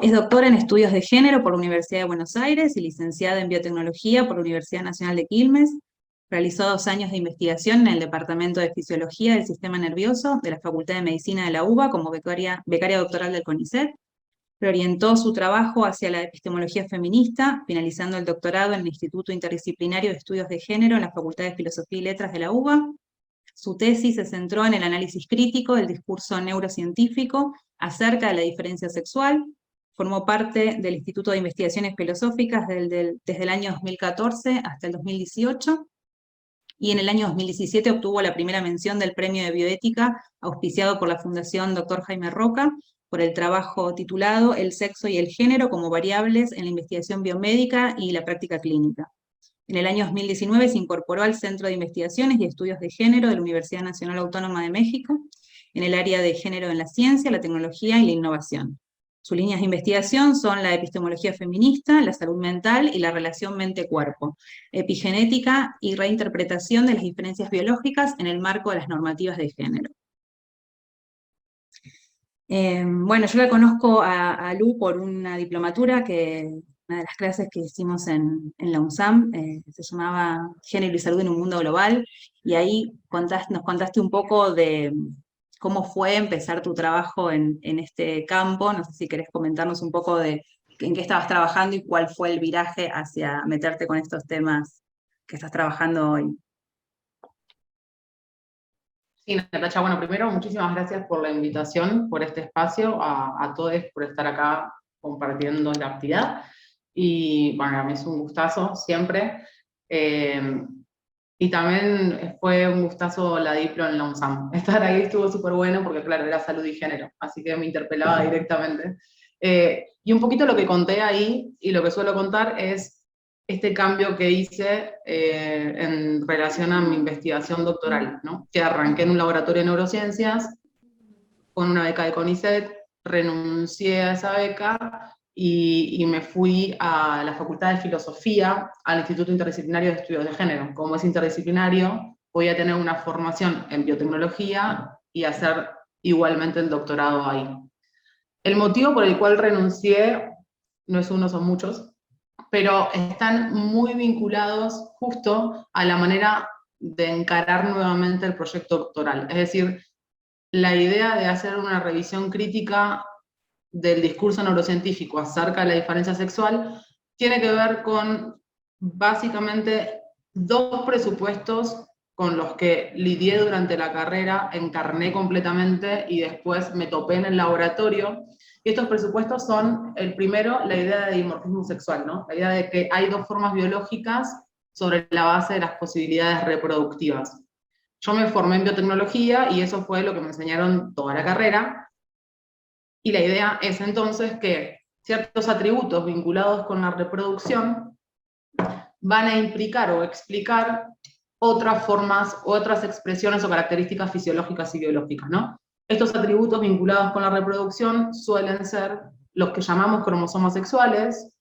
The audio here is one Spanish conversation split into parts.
Es doctora en Estudios de Género por la Universidad de Buenos Aires y licenciada en Biotecnología por la Universidad Nacional de Quilmes. Realizó 2 años de investigación en el Departamento de Fisiología del Sistema Nervioso de la Facultad de Medicina de la UBA como becaria doctoral del CONICET. Reorientó su trabajo hacia la epistemología feminista, finalizando el doctorado en el Instituto Interdisciplinario de Estudios de Género en la Facultad de Filosofía y Letras de la UBA. Su tesis se centró en el análisis crítico del discurso neurocientífico acerca de la diferencia sexual. Formó parte del Instituto de Investigaciones Filosóficas desde el año 2014 hasta el 2018, y en el año 2017 obtuvo la primera mención del Premio de Bioética, auspiciado por la Fundación Dr. Jaime Roca, por el trabajo titulado El sexo y el género como variables en la investigación biomédica y la práctica clínica. En el año 2019 se incorporó al Centro de Investigaciones y Estudios de Género de la Universidad Nacional Autónoma de México, en el área de género en la ciencia, la tecnología y la innovación. Sus líneas de investigación son la epistemología feminista, la salud mental y la relación mente-cuerpo, epigenética y reinterpretación de las diferencias biológicas en el marco de las normativas de género. Bueno, yo la conozco a Lu por una diplomatura una de las clases que hicimos en la UNSAM, se llamaba Género y Salud en un Mundo Global, y ahí nos contaste un poco de cómo fue empezar tu trabajo en este campo. No sé si querés comentarnos un poco de en qué estabas trabajando y cuál fue el viraje hacia meterte con estos temas que estás trabajando hoy. Sí, Natacha, bueno, primero muchísimas gracias por la invitación, por este espacio, a todos por estar acá compartiendo la actividad. Y bueno, a mí es un gustazo siempre. Y también fue un gustazo la diplo en la UNSAM. Estar ahí estuvo súper bueno porque, claro, era salud y género, así que me interpelaba directamente. Y un poquito lo que conté ahí, y lo que suelo contar, es este cambio que hice en relación a mi investigación doctoral, ¿no? Que arranqué en un laboratorio de neurociencias con una beca de CONICET, renuncié a esa beca y me fui a la Facultad de Filosofía, al Instituto Interdisciplinario de Estudios de Género. Como es interdisciplinario, voy a tener una formación en biotecnología y hacer igualmente el doctorado ahí. El motivo por el cual renuncié, no es uno, son muchos, pero están muy vinculados justo a la manera de encarar nuevamente el proyecto doctoral. Es decir, la idea de hacer una revisión crítica del discurso neurocientífico acerca de la diferencia sexual tiene que ver con básicamente 2 presupuestos con los que lidié durante la carrera, encarné completamente y después me topé en el laboratorio. Y estos presupuestos son, el primero, la idea de dimorfismo sexual, ¿no? La idea de que hay 2 formas biológicas sobre la base de las posibilidades reproductivas. Yo me formé en biotecnología y eso fue lo que me enseñaron toda la carrera. Y la idea es entonces que ciertos atributos vinculados con la reproducción van a implicar o explicar otras formas, otras expresiones o características fisiológicas y biológicas, ¿no? Estos atributos vinculados con la reproducción suelen ser los que llamamos cromosomas sexuales,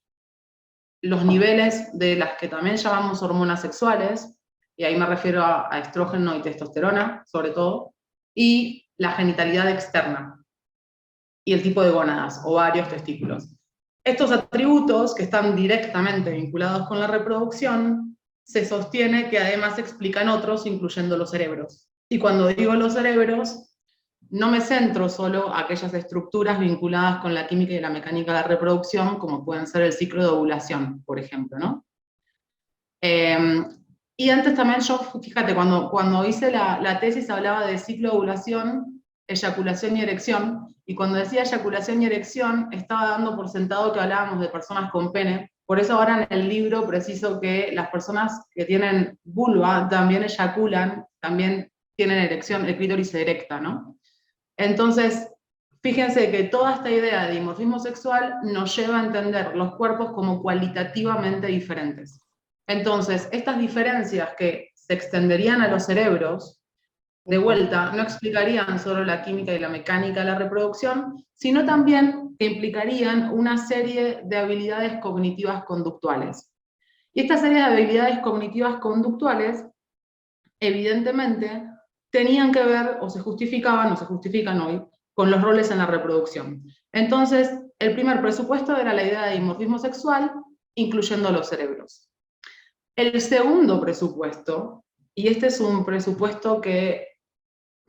los niveles de las que también llamamos hormonas sexuales, y ahí me refiero a estrógeno y testosterona, sobre todo, y la genitalidad externa, y el tipo de gónadas, ovarios, testículos. Estos atributos, que están directamente vinculados con la reproducción, se sostiene que además explican otros, incluyendo los cerebros. Y cuando digo los cerebros, no me centro solo a aquellas estructuras vinculadas con la química y la mecánica de la reproducción, como pueden ser el ciclo de ovulación, por ejemplo, ¿no? Y antes también yo, fíjate, cuando hice la tesis hablaba de ciclo de ovulación, eyaculación y erección, y cuando decía eyaculación y erección estaba dando por sentado que hablábamos de personas con pene. Por eso ahora en el libro preciso que las personas que tienen vulva también eyaculan, también tienen erección, el clítoris se erecta, ¿no? Entonces, fíjense que toda esta idea de dimorfismo sexual nos lleva a entender los cuerpos como cualitativamente diferentes. Entonces, estas diferencias que se extenderían a los cerebros, de vuelta, no explicarían solo la química y la mecánica de la reproducción, sino también que implicarían una serie de habilidades cognitivas conductuales. Y esta serie de habilidades cognitivas conductuales, evidentemente, tenían que ver, o se justificaban, o se justifican hoy, con los roles en la reproducción. Entonces, el primer presupuesto era la idea de dimorfismo sexual, incluyendo los cerebros. El segundo presupuesto, y este es un presupuesto que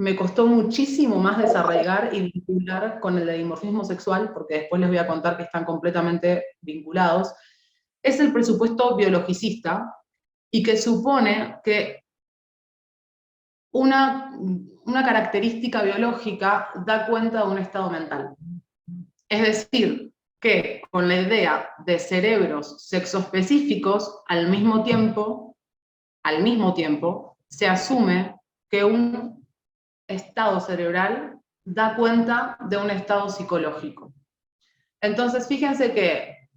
me costó muchísimo más desarraigar y vincular con el de dimorfismo sexual, porque después les voy a contar que están completamente vinculados, es el presupuesto biologicista, y que supone que una característica biológica da cuenta de un estado mental. Es decir, que con la idea de cerebros sexoespecíficos, al mismo tiempo, se asume que un estado cerebral da cuenta de un estado psicológico. Entonces, fíjense que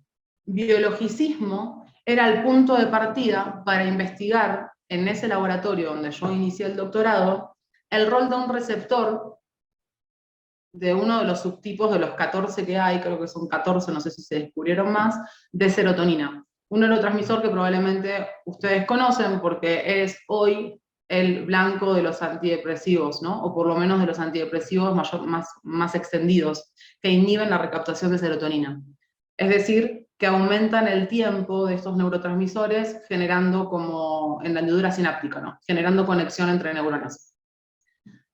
biologicismo era el punto de partida para investigar en ese laboratorio donde yo inicié el doctorado el rol de un receptor de uno de los subtipos de los 14 que hay, creo que son 14, no sé si se descubrieron más, de serotonina. Un neurotransmisor que probablemente ustedes conocen porque es hoy el blanco de los antidepresivos, ¿no? O por lo menos de los antidepresivos más extendidos, que inhiben la recaptación de serotonina. Es decir, que aumentan el tiempo de estos neurotransmisores generando como en la hendidura sináptica, ¿no? Generando conexión entre neuronas.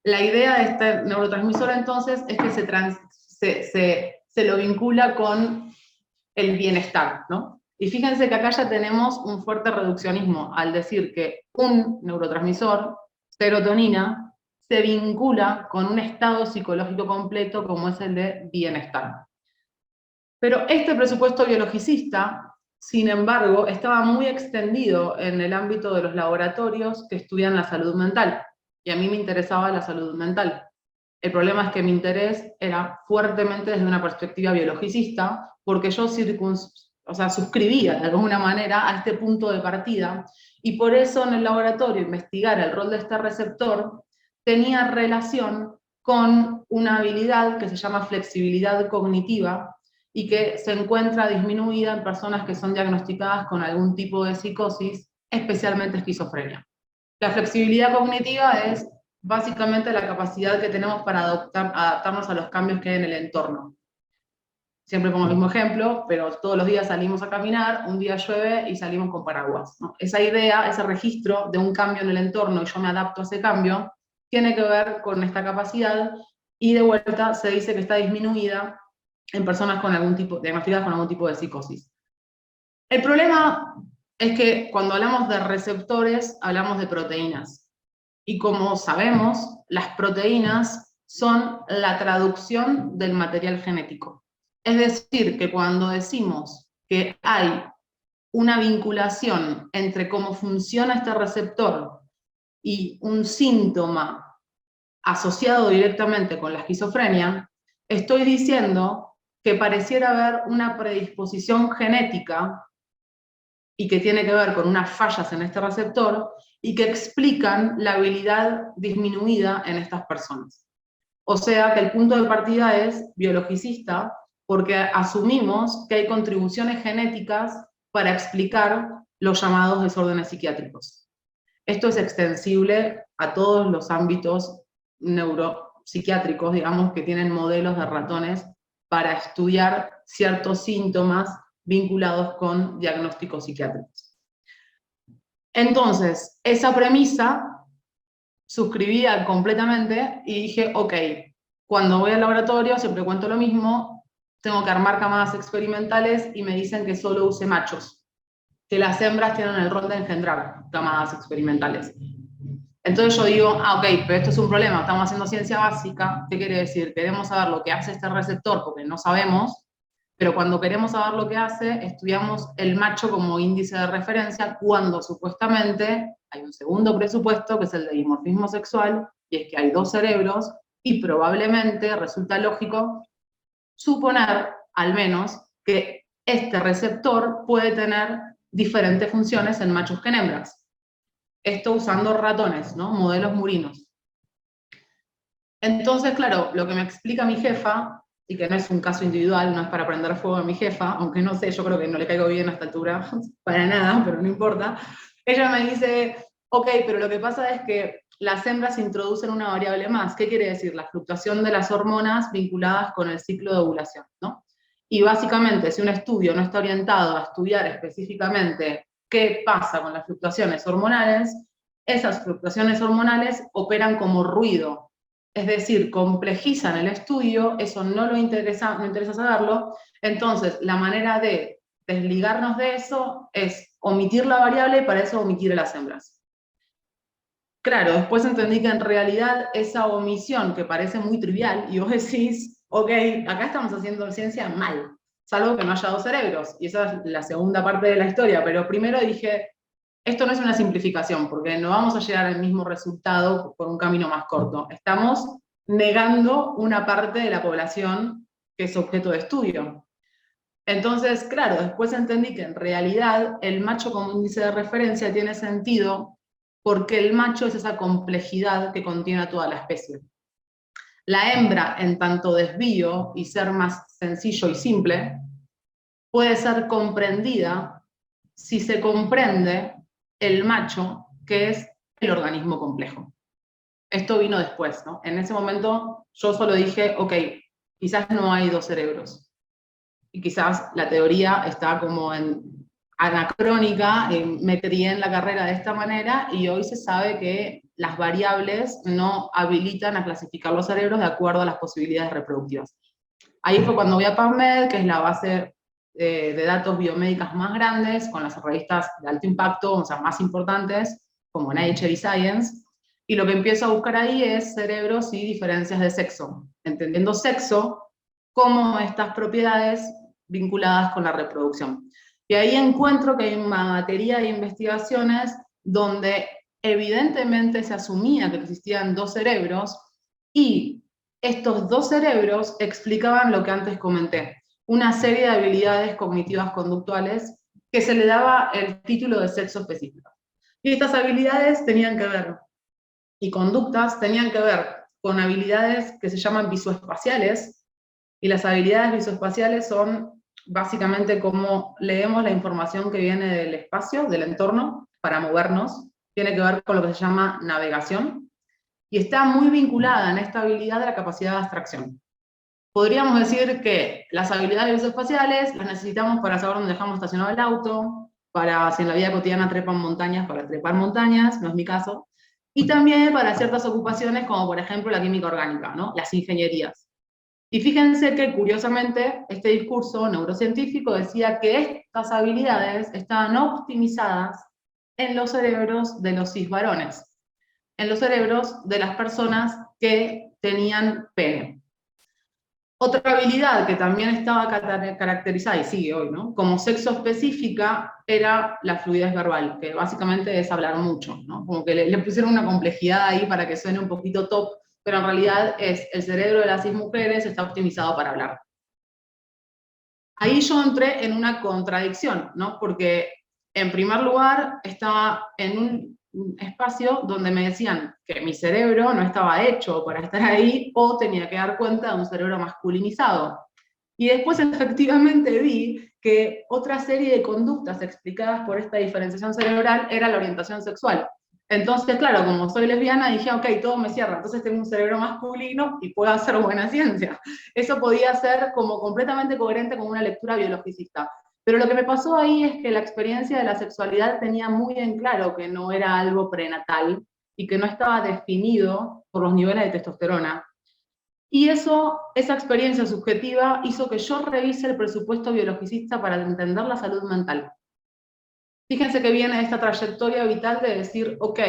La idea de este neurotransmisor entonces es que se lo vincula con el bienestar, ¿no? Y fíjense que acá ya tenemos un fuerte reduccionismo al decir que un neurotransmisor, serotonina, se vincula con un estado psicológico completo como es el de bienestar. Pero este presupuesto biologicista, sin embargo, estaba muy extendido en el ámbito de los laboratorios que estudian la salud mental. Y a mí me interesaba la salud mental. El problema es que mi interés era fuertemente desde una perspectiva biologicista, porque yo suscribía de alguna manera a este punto de partida, y por eso en el laboratorio investigar el rol de este receptor tenía relación con una habilidad que se llama flexibilidad cognitiva, y que se encuentra disminuida en personas que son diagnosticadas con algún tipo de psicosis, especialmente esquizofrenia. La flexibilidad cognitiva es básicamente la capacidad que tenemos para adaptarnos a los cambios que hay en el entorno. Siempre pongo el mismo ejemplo, pero todos los días salimos a caminar, un día llueve y salimos con paraguas, ¿no? Esa idea, ese registro de un cambio en el entorno y yo me adapto a ese cambio, tiene que ver con esta capacidad, y de vuelta se dice que está disminuida en personas diagnosticadas con algún tipo de psicosis. El problema es que cuando hablamos de receptores, hablamos de proteínas. Y como sabemos, las proteínas son la traducción del material genético. Es decir, que cuando decimos que hay una vinculación entre cómo funciona este receptor y un síntoma asociado directamente con la esquizofrenia, estoy diciendo que pareciera haber una predisposición genética y que tiene que ver con unas fallas en este receptor y que explican la habilidad disminuida en estas personas. O sea que el punto de partida es biologicista, porque asumimos que hay contribuciones genéticas para explicar los llamados desórdenes psiquiátricos. Esto es extensible a todos los ámbitos neuropsiquiátricos, digamos, que tienen modelos de ratones para estudiar ciertos síntomas vinculados con diagnósticos psiquiátricos. Entonces, esa premisa suscribía completamente y dije, ok, cuando voy al laboratorio siempre cuento lo mismo, tengo que armar camadas experimentales y me dicen que solo use machos, que las hembras tienen el rol de engendrar camadas experimentales. Entonces yo digo, ok, pero esto es un problema, estamos haciendo ciencia básica, ¿qué quiere decir? Queremos saber lo que hace este receptor porque no sabemos, pero cuando queremos saber lo que hace, estudiamos el macho como índice de referencia, cuando supuestamente hay un segundo presupuesto, que es el de dimorfismo sexual, y es que hay dos cerebros, y probablemente resulta lógico suponer, al menos, que este receptor puede tener diferentes funciones en machos que en hembras. Esto usando ratones, ¿no? Modelos murinos. Entonces, claro, lo que me explica mi jefa, y que no es un caso individual, no es para prender fuego a mi jefa, aunque no sé, yo creo que no le caigo bien a esta altura, para nada, pero no importa. Ella me dice, ok, pero lo que pasa es que las hembras introducen una variable más. ¿Qué quiere decir? La fluctuación de las hormonas vinculadas con el ciclo de ovulación, ¿no? Y básicamente, si un estudio no está orientado a estudiar específicamente qué pasa con las fluctuaciones hormonales, esas fluctuaciones hormonales operan como ruido, es decir, complejizan el estudio, eso no interesa saberlo, entonces la manera de desligarnos de eso es omitir la variable y para eso omitir las hembras. Claro, después entendí que en realidad esa omisión que parece muy trivial, y vos decís, ok, acá estamos haciendo ciencia mal, salvo que no haya dos cerebros, y esa es la segunda parte de la historia, pero primero dije, esto no es una simplificación, porque no vamos a llegar al mismo resultado por un camino más corto, estamos negando una parte de la población que es objeto de estudio. Entonces, claro, después entendí que en realidad el macho como índice de referencia tiene sentido porque el macho es esa complejidad que contiene a toda la especie. La hembra, en tanto desvío y ser más sencillo y simple, puede ser comprendida si se comprende el macho, que es el organismo complejo. Esto vino después, ¿no? En ese momento yo solo dije, ok, quizás no hay dos cerebros. Y quizás la teoría está como anacrónica, me crié en la carrera de esta manera, y hoy se sabe que las variables no habilitan a clasificar los cerebros de acuerdo a las posibilidades reproductivas. Ahí fue cuando voy a PubMed, que es la base de datos biomédicas más grandes, con las revistas de alto impacto, o sea, más importantes, como Nature y Science, y lo que empiezo a buscar ahí es cerebros y diferencias de sexo, entendiendo sexo como estas propiedades vinculadas con la reproducción. Y ahí encuentro que hay una batería de investigaciones donde evidentemente se asumía que existían dos cerebros, y estos dos cerebros explicaban lo que antes comenté, una serie de habilidades cognitivas conductuales que se le daba el título de sexo específico. Y estas habilidades tenían que ver, y conductas tenían que ver con habilidades que se llaman visoespaciales, y las habilidades visoespaciales son básicamente cómo leemos la información que viene del espacio, del entorno, para movernos. Tiene que ver con lo que se llama navegación, y está muy vinculada en esta habilidad de la capacidad de abstracción. Podríamos decir que las habilidades visoespaciales las necesitamos para saber dónde dejamos estacionado el auto, para si en la vida cotidiana trepan montañas, para trepar montañas, no es mi caso, y también para ciertas ocupaciones como por ejemplo la química orgánica, ¿no? Las ingenierías. Y fíjense que curiosamente este discurso neurocientífico decía que estas habilidades estaban optimizadas en los cerebros de los cisvarones, en los cerebros de las personas que tenían pene. Otra habilidad que también estaba caracterizada, y sigue hoy, ¿no?, como sexo específica, era la fluidez verbal, que básicamente es hablar mucho, ¿no? Como que le pusieron una complejidad ahí para que suene un poquito top, pero en realidad es el cerebro de las cis mujeres está optimizado para hablar. Ahí yo entré en una contradicción, ¿no? Porque en primer lugar estaba en un espacio donde me decían que mi cerebro no estaba hecho para estar ahí, o tenía que dar cuenta de un cerebro masculinizado. Y después efectivamente vi que otra serie de conductas explicadas por esta diferenciación cerebral era la orientación sexual. Entonces, claro, como soy lesbiana, dije, ok, todo me cierra, entonces tengo un cerebro masculino y puedo hacer buena ciencia. Eso podía ser como completamente coherente con una lectura biologicista. Pero lo que me pasó ahí es que la experiencia de la sexualidad tenía muy en claro que no era algo prenatal y que no estaba definido por los niveles de testosterona. Y eso, esa experiencia subjetiva hizo que yo revise el presupuesto biologicista para entender la salud mental. Fíjense que viene esta trayectoria vital de decir, ok,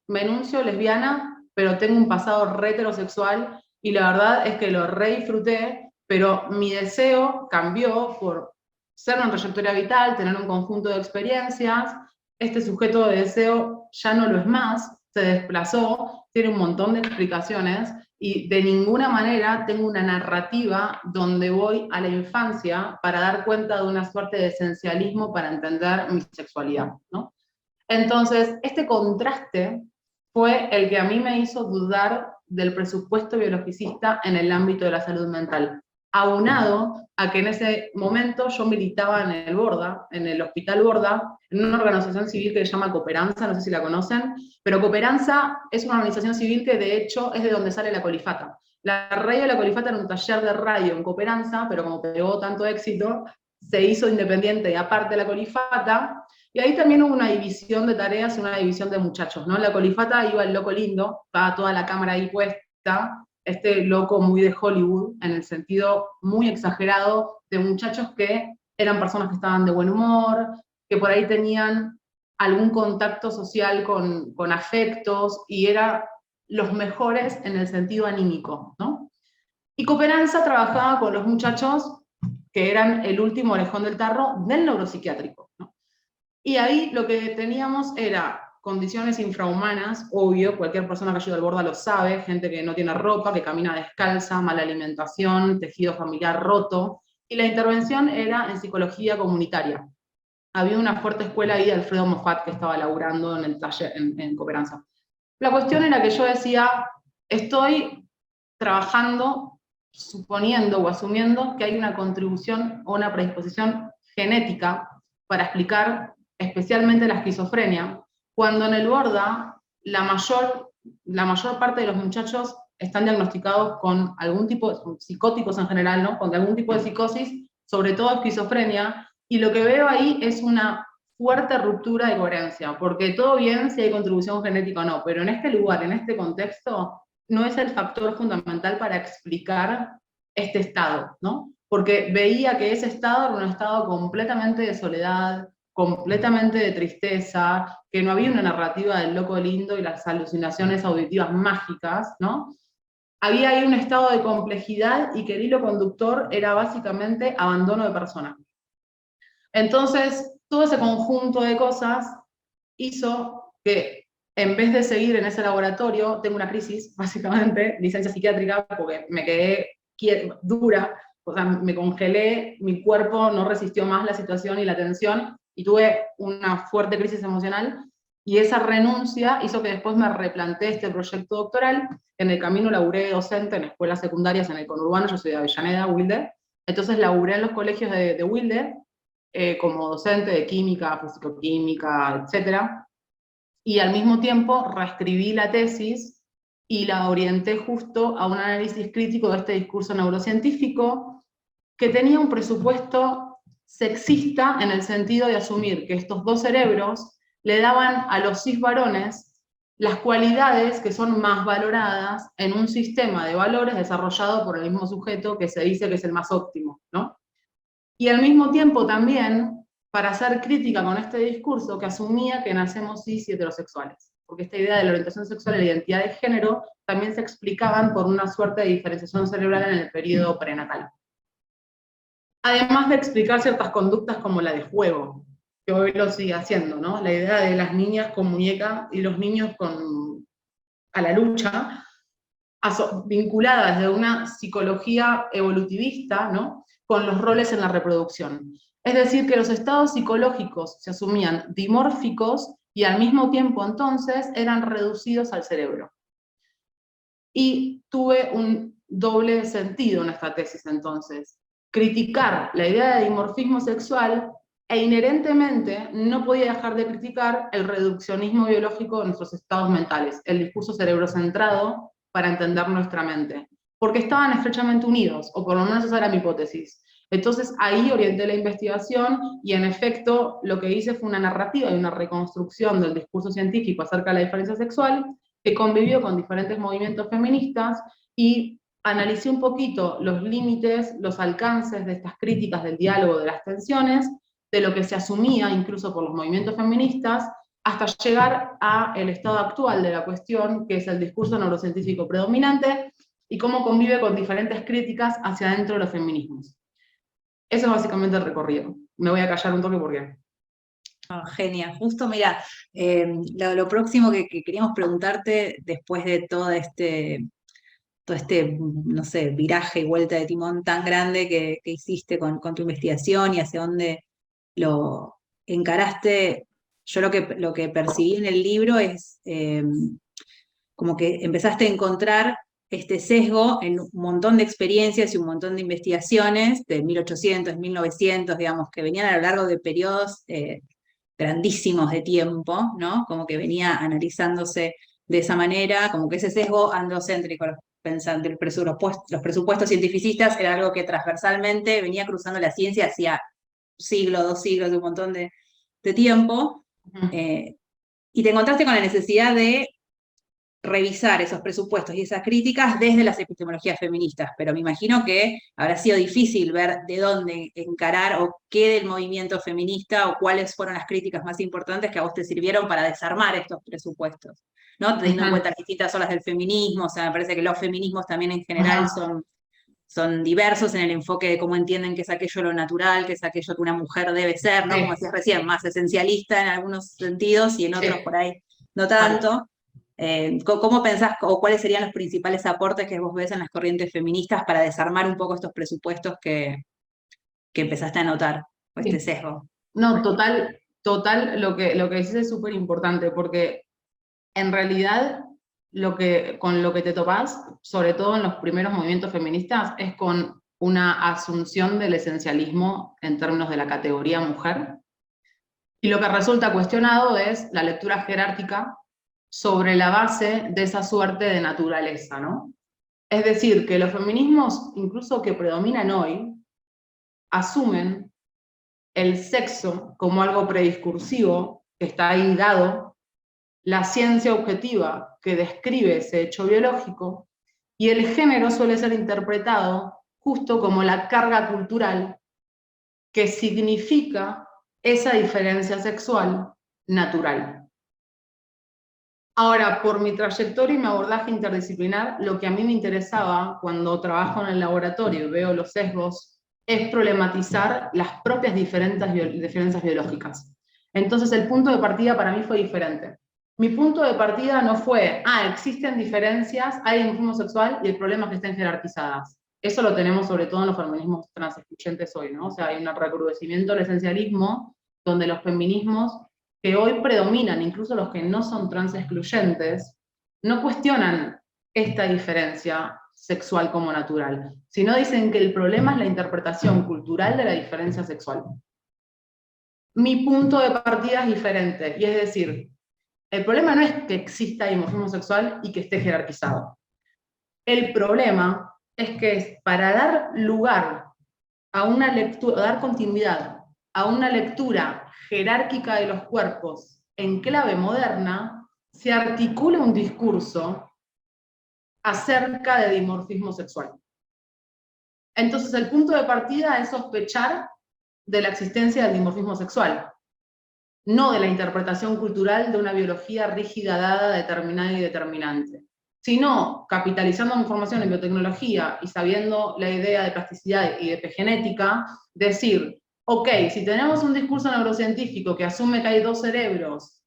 me enuncio lesbiana, pero tengo un pasado heterosexual, y la verdad es que lo re disfruté, pero mi deseo cambió por ser una trayectoria vital, tener un conjunto de experiencias. Este sujeto de deseo ya no lo es más, se desplazó, tiene un montón de explicaciones, y de ninguna manera tengo una narrativa donde voy a la infancia para dar cuenta de una suerte de esencialismo para entender mi sexualidad, ¿no? Entonces, este contraste fue el que a mí me hizo dudar del presupuesto biologicista en el ámbito de la salud mental, aunado a que en ese momento yo militaba en el Borda, en el Hospital Borda, en una organización civil que se llama Cooperanza, no sé si la conocen, pero Cooperanza es una organización civil que de hecho es de donde sale la colifata. La radio de la Colifata era un taller de radio en Cooperanza, pero como pegó tanto éxito, se hizo independiente y aparte de la Colifata, y ahí también hubo una división de tareas y una división de muchachos, ¿no? En la Colifata iba el loco lindo, estaba toda la cámara ahí puesta, este loco muy de Hollywood, en el sentido muy exagerado de muchachos que eran personas que estaban de buen humor, que por ahí tenían algún contacto social con afectos, y era los mejores en el sentido anímico, ¿no? Y Cooperanza trabajaba con los muchachos que eran el último orejón del tarro del neuropsiquiátrico, ¿no? Y ahí lo que teníamos era condiciones infrahumanas, obvio, cualquier persona que ayuda al borda lo sabe, gente que no tiene ropa, que camina descalza, mala alimentación, tejido familiar roto, y la intervención era en psicología comunitaria. Había una fuerte escuela ahí de Alfredo Moffat que estaba laburando en el taller, en Cooperanza. La cuestión era que yo decía, estoy trabajando, suponiendo o asumiendo que hay una contribución o una predisposición genética para explicar especialmente la esquizofrenia, cuando en el borda la mayor parte de los muchachos están diagnosticados con algún tipo de psicóticos en general, ¿no? Con algún tipo de psicosis, sobre todo esquizofrenia, y lo que veo ahí es una fuerte ruptura de coherencia, porque todo bien si hay contribución genética o no, pero en este lugar, en este contexto, no es el factor fundamental para explicar este estado, ¿no? Porque veía que ese estado era un estado completamente de soledad, completamente de tristeza, que no había una narrativa del loco lindo y las alucinaciones auditivas mágicas, ¿no? Había ahí un estado de complejidad y que el hilo conductor era básicamente abandono de persona. Entonces, todo ese conjunto de cosas hizo que, en vez de seguir en ese laboratorio, tengo una crisis, básicamente, licencia psiquiátrica, porque me quedé dura, o sea, me congelé, mi cuerpo no resistió más la situación y la tensión, y tuve una fuerte crisis emocional, y esa renuncia hizo que después me replanteé este proyecto doctoral. En el camino laburé docente en escuelas secundarias en el conurbano, yo soy de Avellaneda, Wilde, entonces laburé en los colegios de Wilde, como docente de química, fisicoquímica, etc. Y al mismo tiempo reescribí la tesis y la orienté justo a un análisis crítico de este discurso neurocientífico que tenía un presupuesto sexista en el sentido de asumir que estos dos cerebros le daban a los cis varones las cualidades que son más valoradas en un sistema de valores desarrollado por el mismo sujeto que se dice que es el más óptimo, ¿no? Y al mismo tiempo también para hacer crítica con este discurso que asumía que nacemos cis y heterosexuales, porque esta idea de la orientación sexual y la identidad de género también se explicaban por una suerte de diferenciación cerebral en el periodo prenatal. Además de explicar ciertas conductas como la de juego, que hoy lo sigue haciendo, ¿no? La idea de las niñas con muñeca y los niños a la lucha, vinculadas de una psicología evolutivista, ¿no? Con los roles en la reproducción. Es decir, que los estados psicológicos se asumían dimórficos y al mismo tiempo entonces eran reducidos al cerebro. Y tuve un doble sentido en esta tesis entonces. Criticar la idea de dimorfismo sexual e inherentemente no podía dejar de criticar el reduccionismo biológico de nuestros estados mentales, el discurso cerebrocentrado para entender nuestra mente, porque estaban estrechamente unidos, o por lo menos esa era mi hipótesis. Entonces ahí orienté la investigación y en efecto lo que hice fue una narrativa y una reconstrucción del discurso científico acerca de la diferencia sexual, que convivió con diferentes movimientos feministas y analicé un poquito los límites, los alcances de estas críticas del diálogo, de las tensiones, de lo que se asumía incluso por los movimientos feministas, hasta llegar al estado actual de la cuestión, que es el discurso neurocientífico predominante, y cómo convive con diferentes críticas hacia adentro de los feminismos. Eso es básicamente el recorrido. Me voy a callar un toque porque... Oh, genial. Justo, mira, lo próximo que queríamos preguntarte después de todo este, no sé, viraje y vuelta de timón tan grande que hiciste con tu investigación y hacia dónde lo encaraste, yo lo que percibí en el libro es como que empezaste a encontrar este sesgo en un montón de experiencias y un montón de investigaciones de 1800, 1900, digamos, que venían a lo largo de periodos grandísimos de tiempo, ¿no? Como que venía analizándose de esa manera, como que ese sesgo androcéntrico, los presupuestos cientificistas era algo que transversalmente venía cruzando la ciencia hacía siglo, 2 siglos, de un montón de tiempo, y te encontraste con la necesidad de revisar esos presupuestos y esas críticas desde las epistemologías feministas, pero me imagino que habrá sido difícil ver de dónde encarar o qué del movimiento feminista o cuáles fueron las críticas más importantes que a vos te sirvieron para desarmar estos presupuestos, ¿no? Teniendo en cuenta las distintas olas del feminismo, o sea, me parece que los feminismos también en general son diversos en el enfoque de cómo entienden que es aquello lo natural, que es aquello que una mujer debe ser, ¿no? Sí. Como decías recién, más esencialista en algunos sentidos y en otros Sí. por ahí no tanto. ¿Cómo pensás o cuáles serían los principales aportes que vos ves en las corrientes feministas para desarmar un poco estos presupuestos que empezaste a notar, o este Sí. sesgo? No, total, lo que decís es súper importante, porque en realidad con lo que te topás, sobre todo en los primeros movimientos feministas, es con una asunción del esencialismo en términos de la categoría mujer. Y lo que resulta cuestionado es la lectura jerárquica sobre la base de esa suerte de naturaleza, ¿no? Es decir, que los feminismos, incluso que predominan hoy, asumen el sexo como algo prediscursivo, que está ahí dado, la ciencia objetiva que describe ese hecho biológico, y el género suele ser interpretado justo como la carga cultural que significa esa diferencia sexual natural. Ahora, por mi trayectoria y mi abordaje interdisciplinar, lo que a mí me interesaba cuando trabajo en el laboratorio y veo los sesgos es problematizar las propias diferencias biológicas. Entonces el punto de partida para mí fue diferente. Mi punto de partida no fue, existen diferencias, hay dimorfismo sexual y el problema es que estén jerarquizadas. Eso lo tenemos sobre todo en los feminismos transexcluyentes hoy, ¿no? O sea, hay un recrudecimiento del esencialismo donde los feminismos que hoy predominan, incluso los que no son transexcluyentes, no cuestionan esta diferencia sexual como natural, sino dicen que el problema es la interpretación cultural de la diferencia sexual. Mi punto de partida es diferente, y es decir, el problema no es que exista dimorfismo sexual y que esté jerarquizado. El problema es que para dar lugar a una lectura, dar continuidad a una lectura jerárquica de los cuerpos en clave moderna, se articula un discurso acerca de dimorfismo sexual. Entonces el punto de partida es sospechar de la existencia del dimorfismo sexual, no de la interpretación cultural de una biología rígida, dada, determinada y determinante, sino capitalizando información en biotecnología y sabiendo la idea de plasticidad y de epigenética, decir, ok, si tenemos un discurso neurocientífico que asume que hay 2 cerebros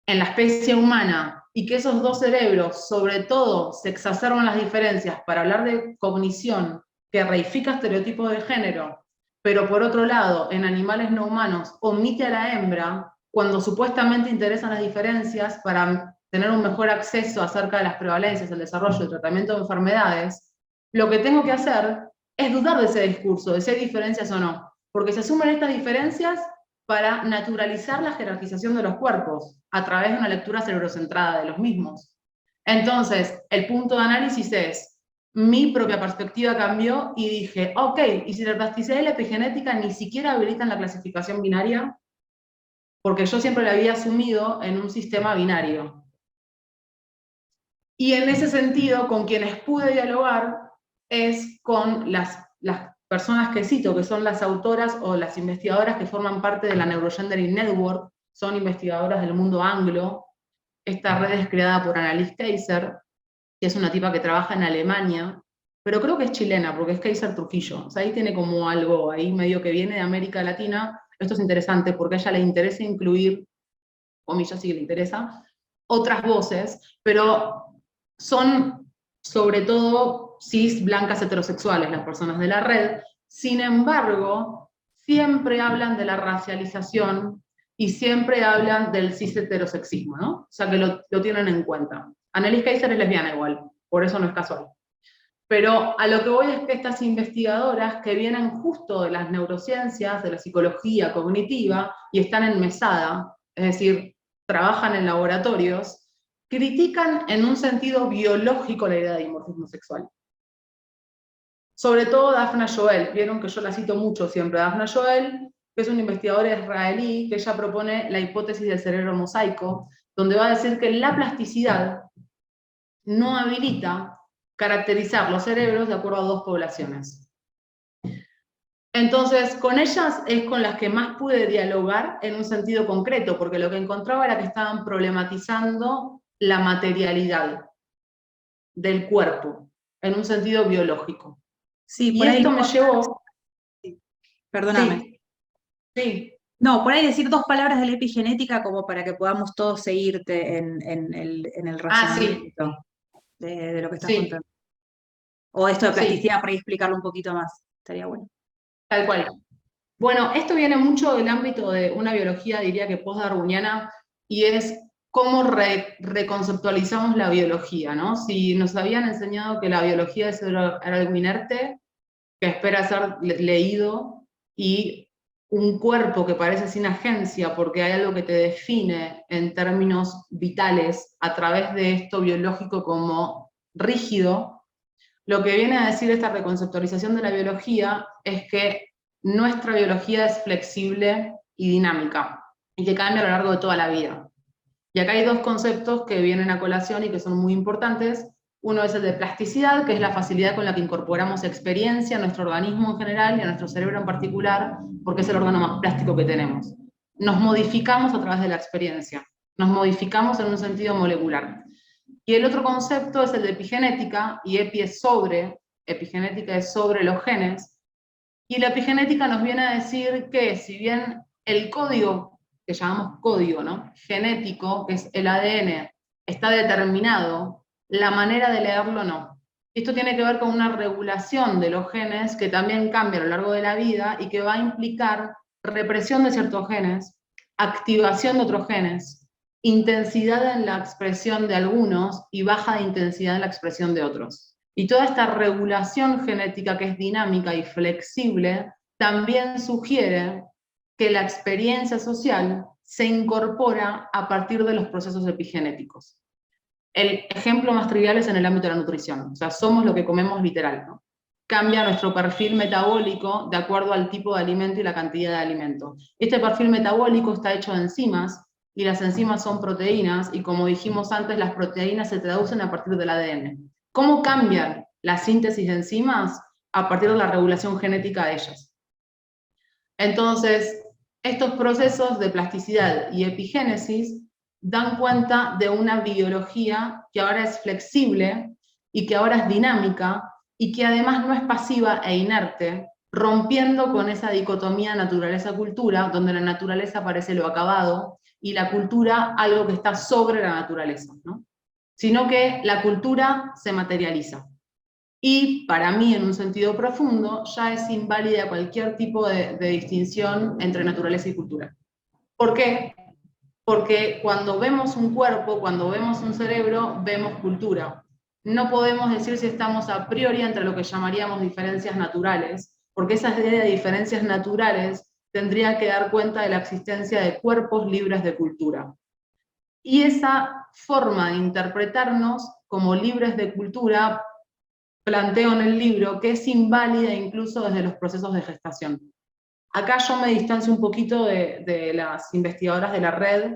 en la especie humana y que esos 2 cerebros, sobre todo, se exacerban las diferencias para hablar de cognición que reifica estereotipos de género, pero por otro lado, en animales no humanos, omite a la hembra cuando supuestamente interesan las diferencias para tener un mejor acceso acerca de las prevalencias, el desarrollo, el tratamiento de enfermedades, lo que tengo que hacer es dudar de ese discurso, de si hay diferencias o no, porque se asumen estas diferencias para naturalizar la jerarquización de los cuerpos a través de una lectura cerebrocentrada de los mismos. Entonces, el punto de análisis es, mi propia perspectiva cambió y dije, ok, y si la plasticidad y la epigenética ni siquiera habilitan la clasificación binaria, porque yo siempre la había asumido en un sistema binario. Y en ese sentido, con quienes pude dialogar es con las personas que cito, que son las autoras o las investigadoras que forman parte de la Neurogendering Network, son investigadoras del mundo anglo. Esta red es creada por Annalise Kaiser, que es una tipa que trabaja en Alemania, pero creo que es chilena, porque es Kaiser Trujillo. O sea, ahí tiene como algo ahí medio que viene de América Latina. Esto es interesante porque a ella le interesa incluir, comillas, sí que le interesa, otras voces, pero son sobre todo cis, blancas, heterosexuales las personas de la red. Sin embargo, siempre hablan de la racialización y siempre hablan del cis heterosexismo, ¿no? O sea que lo tienen en cuenta. Annalise Kaiser es lesbiana igual, por eso no es casual. Pero a lo que voy es que estas investigadoras que vienen justo de las neurociencias, de la psicología cognitiva, y están en mesada, es decir, trabajan en laboratorios, critican en un sentido biológico la idea de dimorfismo sexual. Sobre todo Daphna Joel, vieron que yo la cito mucho siempre, Daphna Joel, que es una investigadora israelí, que ella propone la hipótesis del cerebro mosaico, donde va a decir que la plasticidad no habilita caracterizar los cerebros de acuerdo a dos poblaciones. Entonces, con ellas es con las que más pude dialogar en un sentido concreto, porque lo que encontraba era que estaban problematizando la materialidad del cuerpo, en un sentido biológico. Sí, Y por ahí, esto me llevó... perdóname. Sí, sí, No, por ahí decir dos palabras de la epigenética como para que podamos todos seguirte en el sí, razonamiento de lo que estás sí, contando. O esto de sí, plasticidad, por ahí explicarlo un poquito más. Estaría bueno. tal cual. Bueno, esto viene mucho del ámbito de una biología, diría que post-darwiniana, y es cómo reconceptualizamos la biología, ¿no? Si nos habían enseñado que la biología era algo inerte, que espera ser leído, y un cuerpo que parece sin agencia porque hay algo que te define en términos vitales a través de esto biológico como rígido, lo que viene a decir esta reconceptualización de la biología es que nuestra biología es flexible y dinámica, y que cambia a lo largo de toda la vida. Y acá hay dos conceptos que vienen a colación y que son muy importantes. Uno es el de plasticidad, que es la facilidad con la que incorporamos experiencia a nuestro organismo en general y a nuestro cerebro en particular, porque es el órgano más plástico que tenemos. Nos modificamos a través de la experiencia, nos modificamos en un sentido molecular. Y el otro concepto es el de epigenética, y epi es sobre, epigenética es sobre los genes, y la epigenética nos viene a decir que si bien el código, que llamamos código, ¿no?, genético, que es el ADN, está determinado, la manera de leerlo no. Esto tiene que ver con una regulación de los genes que también cambia a lo largo de la vida y que va a implicar represión de ciertos genes, activación de otros genes, intensidad en la expresión de algunos y baja de intensidad en la expresión de otros. Y toda esta regulación genética que es dinámica y flexible también sugiere que la experiencia social se incorpora a partir de los procesos epigenéticos. El ejemplo más trivial es en el ámbito de la nutrición, o sea, somos lo que comemos literal, ¿no? Cambia nuestro perfil metabólico de acuerdo al tipo de alimento y la cantidad de alimento. Este perfil metabólico está hecho de enzimas, y las enzimas son proteínas, y como dijimos antes, las proteínas se traducen a partir del ADN. ¿Cómo cambian la síntesis de enzimas? A partir de la regulación genética de ellas. Entonces, estos procesos de plasticidad y epigénesis dan cuenta de una biología que ahora es flexible y que ahora es dinámica y que además no es pasiva e inerte, rompiendo con esa dicotomía naturaleza-cultura, donde la naturaleza parece lo acabado y la cultura algo que está sobre la naturaleza, ¿no? Sino que la cultura se materializa. Y para mí, en un sentido profundo, ya es inválida cualquier tipo de distinción entre naturaleza y cultura. ¿Por qué? Porque cuando vemos un cuerpo, cuando vemos un cerebro, vemos cultura. No podemos decir si estamos a priori entre lo que llamaríamos diferencias naturales, porque esa idea de diferencias naturales tendría que dar cuenta de la existencia de cuerpos libres de cultura. Y esa forma de interpretarnos como libres de cultura, planteo en el libro, que es inválida incluso desde los procesos de gestación. Acá yo me distancio un poquito de las investigadoras de la red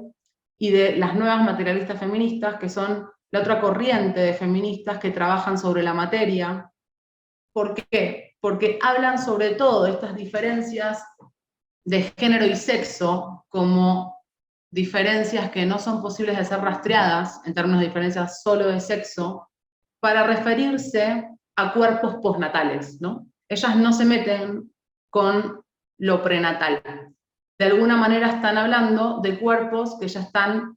y de las nuevas materialistas feministas, que son la otra corriente de feministas que trabajan sobre la materia. ¿Por qué? Porque hablan sobre todo de estas diferencias de género y sexo como diferencias que no son posibles de ser rastreadas en términos de diferencias solo de sexo, para referirse a cuerpos postnatales, ¿no? Ellas no se meten con lo prenatal. De alguna manera están hablando de cuerpos que ya están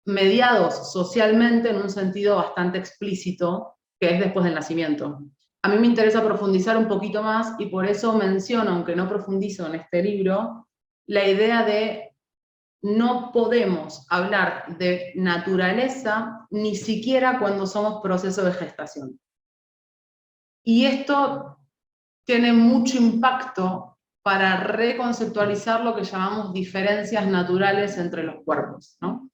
mediados socialmente en un sentido bastante explícito, que es después del nacimiento. A mí me interesa profundizar un poquito más, y por eso menciono, aunque no profundizo en este libro, la idea de no podemos hablar de naturaleza ni siquiera cuando somos proceso de gestación. Y esto tiene mucho impacto para reconceptualizar lo que llamamos diferencias naturales entre los cuerpos, ¿no?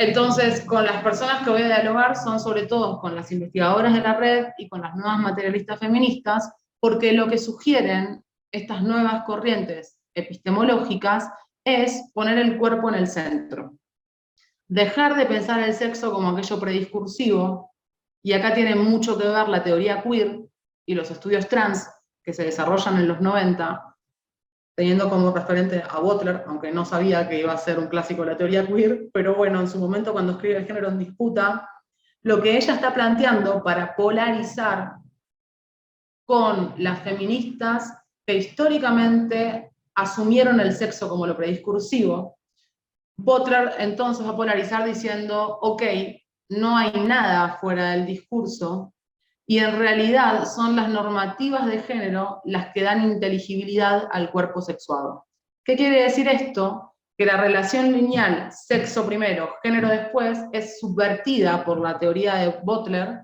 Entonces, con las personas que voy a dialogar son sobre todo con las investigadoras de la red y con las nuevas materialistas feministas, porque lo que sugieren estas nuevas corrientes epistemológicas es poner el cuerpo en el centro. Dejar de pensar el sexo como aquello prediscursivo, y acá tiene mucho que ver la teoría queer y los estudios trans que se desarrollan en los 90, teniendo como referente a Butler, aunque no sabía que iba a ser un clásico de la teoría queer, pero bueno, en su momento cuando escribe El género en disputa, lo que ella está planteando para polarizar con las feministas que históricamente asumieron el sexo como lo prediscursivo, Butler entonces va a polarizar diciendo, ok, no hay nada fuera del discurso, y en realidad son las normativas de género las que dan inteligibilidad al cuerpo sexuado. ¿Qué quiere decir esto? Que la relación lineal sexo primero, género después, es subvertida por la teoría de Butler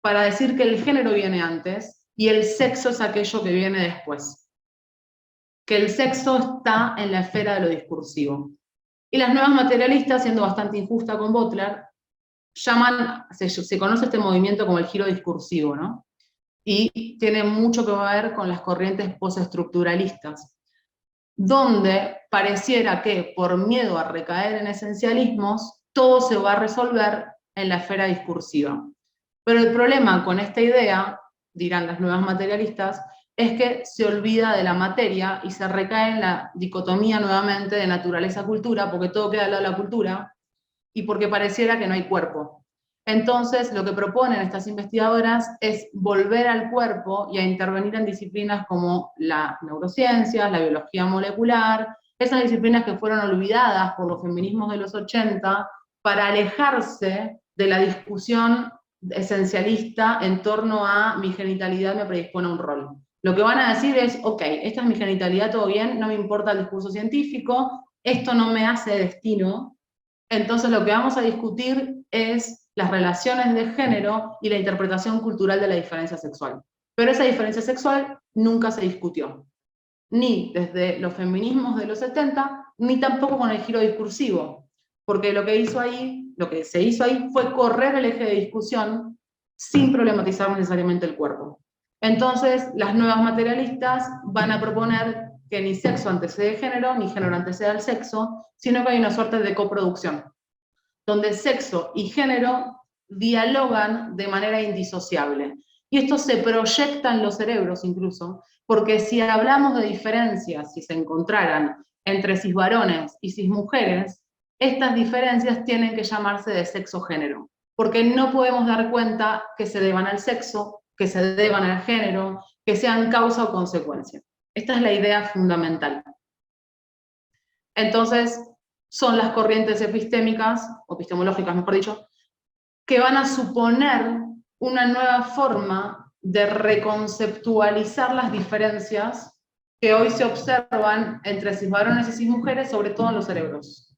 para decir que el género viene antes y el sexo es aquello que viene después. Que el sexo está en la esfera de lo discursivo. Y las nuevas materialistas, siendo bastante injusta con Butler, se conoce este movimiento como el giro discursivo, ¿no? Y tiene mucho que ver con las corrientes postestructuralistas, donde pareciera que por miedo a recaer en esencialismos, todo se va a resolver en la esfera discursiva. Pero el problema con esta idea, dirán las nuevas materialistas, es que se olvida de la materia y se recae en la dicotomía nuevamente de naturaleza-cultura, porque todo queda al lado de la cultura, y porque pareciera que no hay cuerpo. Entonces, lo que proponen estas investigadoras es volver al cuerpo y a intervenir en disciplinas como la neurociencia, la biología molecular, esas disciplinas que fueron olvidadas por los feminismos de los 80 para alejarse de la discusión esencialista en torno a mi genitalidad me predispone a un rol. Lo que van a decir es, ok, esta es mi genitalidad, todo bien, no me importa el discurso científico, esto no me hace destino, entonces lo que vamos a discutir es las relaciones de género y la interpretación cultural de la diferencia sexual. Pero esa diferencia sexual nunca se discutió, ni desde los feminismos de los 70, ni tampoco con el giro discursivo, porque lo que se hizo ahí fue correr el eje de discusión sin problematizar necesariamente el cuerpo. Entonces, las nuevas materialistas van a proponer que ni sexo antecede género, ni género antecede al sexo, sino que hay una suerte de coproducción, donde sexo y género dialogan de manera indisociable. Y esto se proyecta en los cerebros incluso, porque si hablamos de diferencias, si se encontraran entre cisvarones y cismujeres, estas diferencias tienen que llamarse de sexo-género, porque no podemos dar cuenta que se deban al sexo, que se deban al género, que sean causa o consecuencia. Esta es la idea fundamental. Entonces, son las corrientes epistémicas, o epistemológicas mejor dicho, que van a suponer una nueva forma de reconceptualizar las diferencias que hoy se observan entre cisvarones y cismujeres, sobre todo en los cerebros.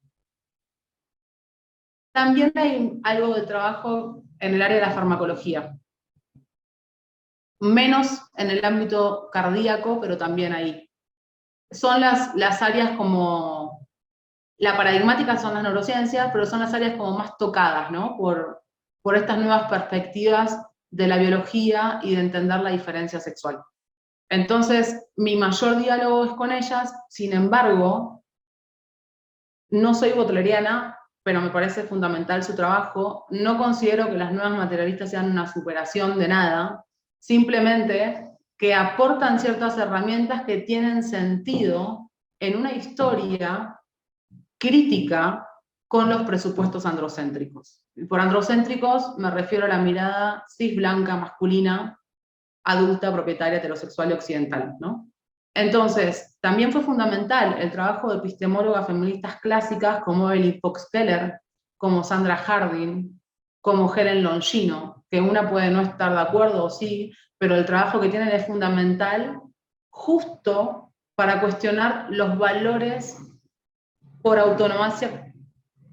También hay algo de trabajo en el área de la farmacología. Menos en el ámbito cardíaco, pero también ahí. Son las áreas como... La paradigmática son las neurociencias, pero son las áreas como más tocadas, ¿no? Por estas nuevas perspectivas de la biología y de entender la diferencia sexual. Entonces, mi mayor diálogo es con ellas, sin embargo, no soy butleriana, pero me parece fundamental su trabajo. No considero que las nuevas materialistas sean una superación de nada, simplemente que aportan ciertas herramientas que tienen sentido en una historia crítica con los presupuestos androcéntricos. Y por androcéntricos me refiero a la mirada cis blanca, masculina, adulta, propietaria, heterosexual y occidental, ¿no? Entonces, también fue fundamental el trabajo de epistemólogas feministas clásicas como Evelyn Fox Keller, como Sandra Harding, como Helen Longino, que una puede no estar de acuerdo o sí, pero el trabajo que tienen es fundamental justo para cuestionar los valores por autonomía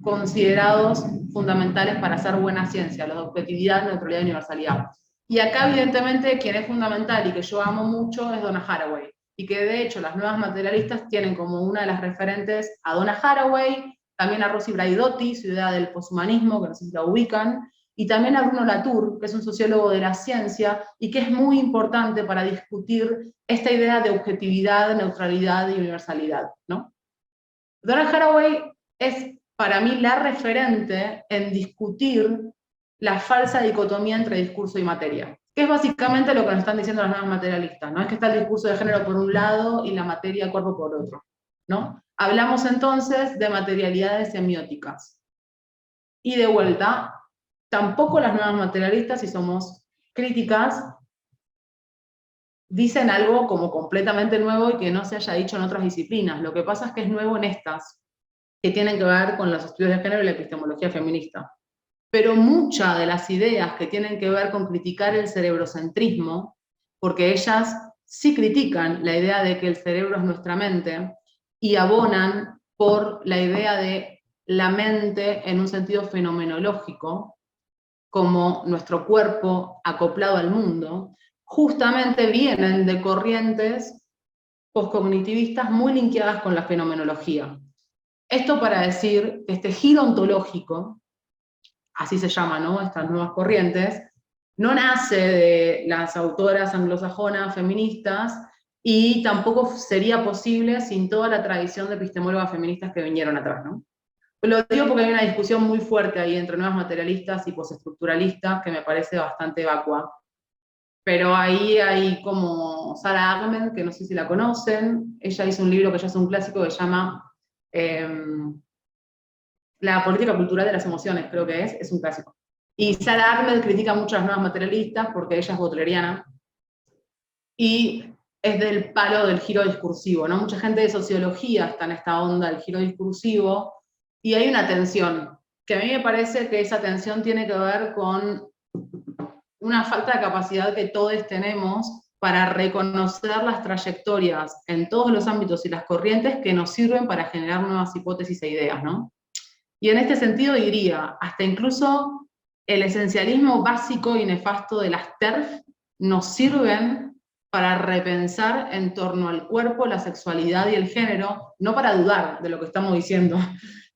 considerados fundamentales para hacer buena ciencia, los de objetividad, neutralidad y universalidad. Y acá, evidentemente, quien es fundamental y que yo amo mucho es Donna Haraway, y que de hecho las nuevas materialistas tienen como una de las referentes a Donna Haraway también a Rosy Braidotti, su idea del poshumanismo, que no sé si la ubican, y también a Bruno Latour, que es un sociólogo de la ciencia, y que es muy importante para discutir esta idea de objetividad, neutralidad y universalidad, ¿no? Donna Haraway es para mí la referente en discutir la falsa dicotomía entre discurso y materia, que es básicamente lo que nos están diciendo las nuevas materialistas, ¿no? Es que está el discurso de género por un lado y la materia cuerpo por otro, ¿no? Hablamos entonces de materialidades semióticas. Y de vuelta, tampoco las nuevas materialistas, si somos críticas, dicen algo como completamente nuevo y que no se haya dicho en otras disciplinas. Lo que pasa es que es nuevo en estas, que tienen que ver con los estudios de género y la epistemología feminista. Pero muchas de las ideas que tienen que ver con criticar el cerebrocentrismo, porque ellas sí critican la idea de que el cerebro es nuestra mente, y abonan por la idea de la mente en un sentido fenomenológico, como nuestro cuerpo acoplado al mundo, justamente vienen de corrientes postcognitivistas muy linkeadas con la fenomenología. Esto para decir que este giro ontológico, así se llama, ¿no? Estas nuevas corrientes, no nace de las autoras anglosajonas feministas y tampoco sería posible sin toda la tradición de epistemólogas feministas que vinieron atrás, ¿no? Lo digo porque hay una discusión muy fuerte ahí entre nuevas materialistas y postestructuralistas que me parece bastante vacua. Pero ahí hay como Sarah Ahmed, que no sé si la conocen, ella hizo un libro que ya es un clásico que se llama La política cultural de las emociones, creo que es un clásico. Y Sarah Ahmed critica mucho a las nuevas materialistas porque ella es baudeleriana y es del palo del giro discursivo, ¿no? Mucha gente de sociología está en esta onda del giro discursivo y hay una tensión, que a mí me parece que esa tensión tiene que ver con una falta de capacidad que todos tenemos para reconocer las trayectorias en todos los ámbitos y las corrientes que nos sirven para generar nuevas hipótesis e ideas, ¿no? Y en este sentido diría, hasta incluso el esencialismo básico y nefasto de las TERF nos sirven para repensar en torno al cuerpo, la sexualidad y el género, no para dudar de lo que estamos diciendo,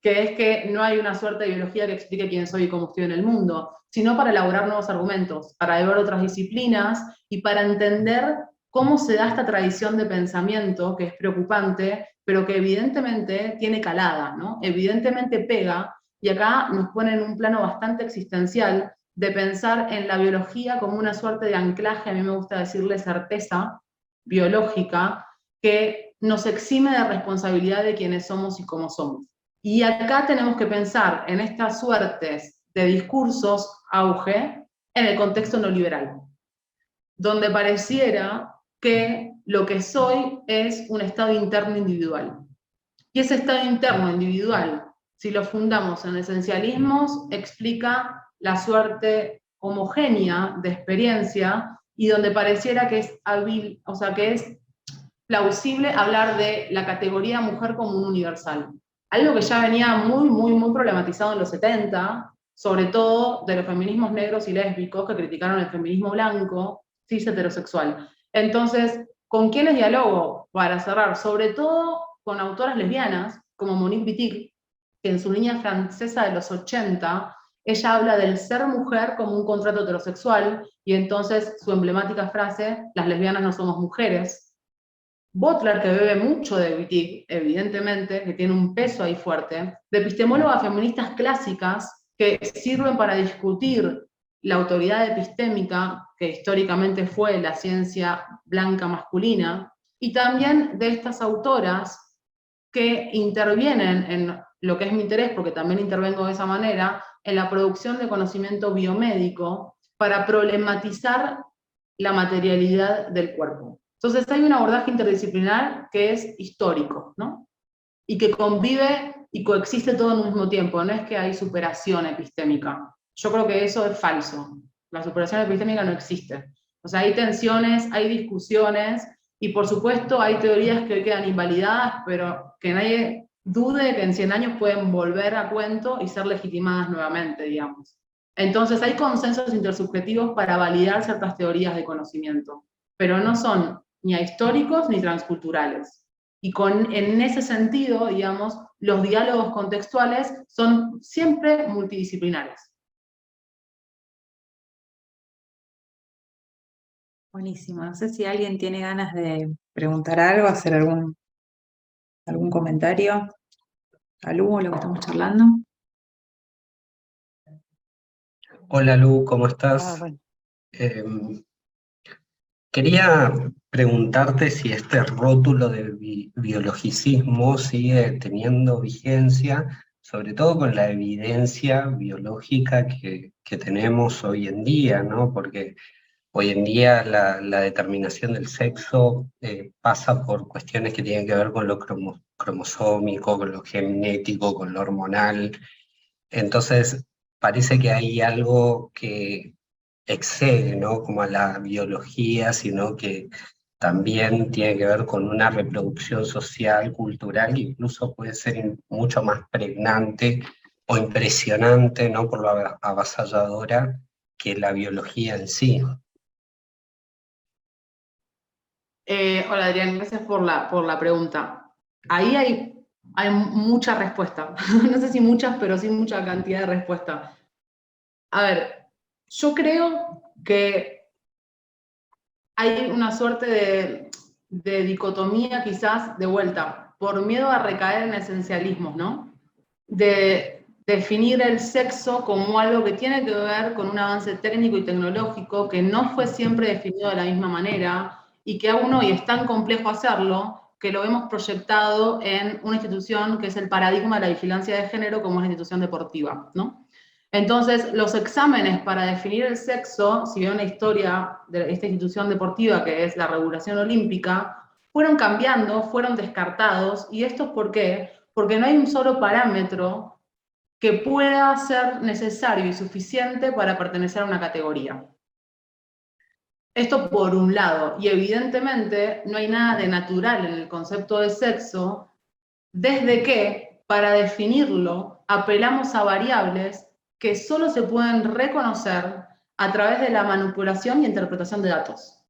que es que no hay una suerte de biología que explique quién soy y cómo estoy en el mundo, sino para elaborar nuevos argumentos, para ver otras disciplinas y para entender cómo se da esta tradición de pensamiento que es preocupante, pero que evidentemente tiene calada, ¿no? Evidentemente pega, y acá nos pone en un plano bastante existencial de pensar en la biología como una suerte de anclaje, a mí me gusta decirle certeza biológica, que nos exime de responsabilidad de quiénes somos y cómo somos. Y acá tenemos que pensar en estas suertes de discursos auge en el contexto neoliberal, donde pareciera que lo que soy es un estado interno individual. Y ese estado interno individual, si lo fundamos en esencialismos, explica la suerte homogénea de experiencia y donde pareciera que es hábil, o sea, que es plausible hablar de la categoría mujer como un universal. Algo que ya venía muy problematizado en los 70, sobre todo de los feminismos negros y lésbicos que criticaron el feminismo blanco, cis heterosexual. Entonces, ¿con quiénes dialogo? Para cerrar, sobre todo con autoras lesbianas, como Monique Wittig, que en su línea francesa de los 80, ella habla del ser mujer como un contrato heterosexual, y entonces su emblemática frase, las lesbianas no somos mujeres. Butler, que bebe mucho de Wittig, evidentemente, que tiene un peso ahí fuerte, de epistemólogas feministas clásicas que sirven para discutir la autoridad epistémica, que históricamente fue la ciencia blanca masculina, y también de estas autoras que intervienen en lo que es mi interés, porque también intervengo de esa manera, en la producción de conocimiento biomédico para problematizar la materialidad del cuerpo. Entonces hay un abordaje interdisciplinar que es histórico, ¿no? Y que convive y coexiste todo al mismo tiempo, no es que hay superación epistémica. Yo creo que eso es falso. La superación epistémica no existe. O sea, hay tensiones, hay discusiones, y por supuesto hay teorías que hoy quedan invalidadas, pero que nadie dude que en 100 años pueden volver a cuento y ser legitimadas nuevamente, digamos. Entonces hay consensos intersubjetivos para validar ciertas teorías de conocimiento, pero no son ni ahistóricos ni transculturales. Y en ese sentido, digamos, los diálogos contextuales son siempre multidisciplinares. Buenísimo. No sé si alguien tiene ganas de preguntar algo, hacer algún comentario a Lu o lo que estamos charlando. Hola Lu, ¿cómo estás? Bueno. Em, Quería preguntarte si este rótulo de biologicismo sigue teniendo vigencia, sobre todo con la evidencia biológica que tenemos hoy en día, ¿no? Porque hoy en día la determinación del sexo pasa por cuestiones que tienen que ver con lo cromosómico, con lo genético, con lo hormonal. Entonces, parece que hay algo que excede, ¿no? Como a la biología, sino que también tiene que ver con una reproducción social, cultural, e incluso puede ser mucho más pregnante o impresionante, ¿no? Por lo avasalladora que la biología en sí. Hola Adrián, gracias por la pregunta. Ahí hay mucha respuesta. No sé si muchas, pero sí mucha cantidad de respuesta. A ver, yo creo que hay una suerte de dicotomía quizás de vuelta, por miedo a recaer en esencialismos, ¿no? De definir el sexo como algo que tiene que ver con un avance técnico y tecnológico que no fue siempre definido de la misma manera y que aún hoy es tan complejo hacerlo que lo hemos proyectado en una institución que es el paradigma de la vigilancia de género como una institución deportiva, ¿no? Entonces, los exámenes para definir el sexo, si bien la historia de esta institución deportiva que es la regulación olímpica, fueron cambiando, fueron descartados, y esto ¿por qué? Porque no hay un solo parámetro que pueda ser necesario y suficiente para pertenecer a una categoría. Esto por un lado, y evidentemente no hay nada de natural en el concepto de sexo, desde que, para definirlo, apelamos a variables que solo se pueden reconocer a través de la manipulación y interpretación de datos.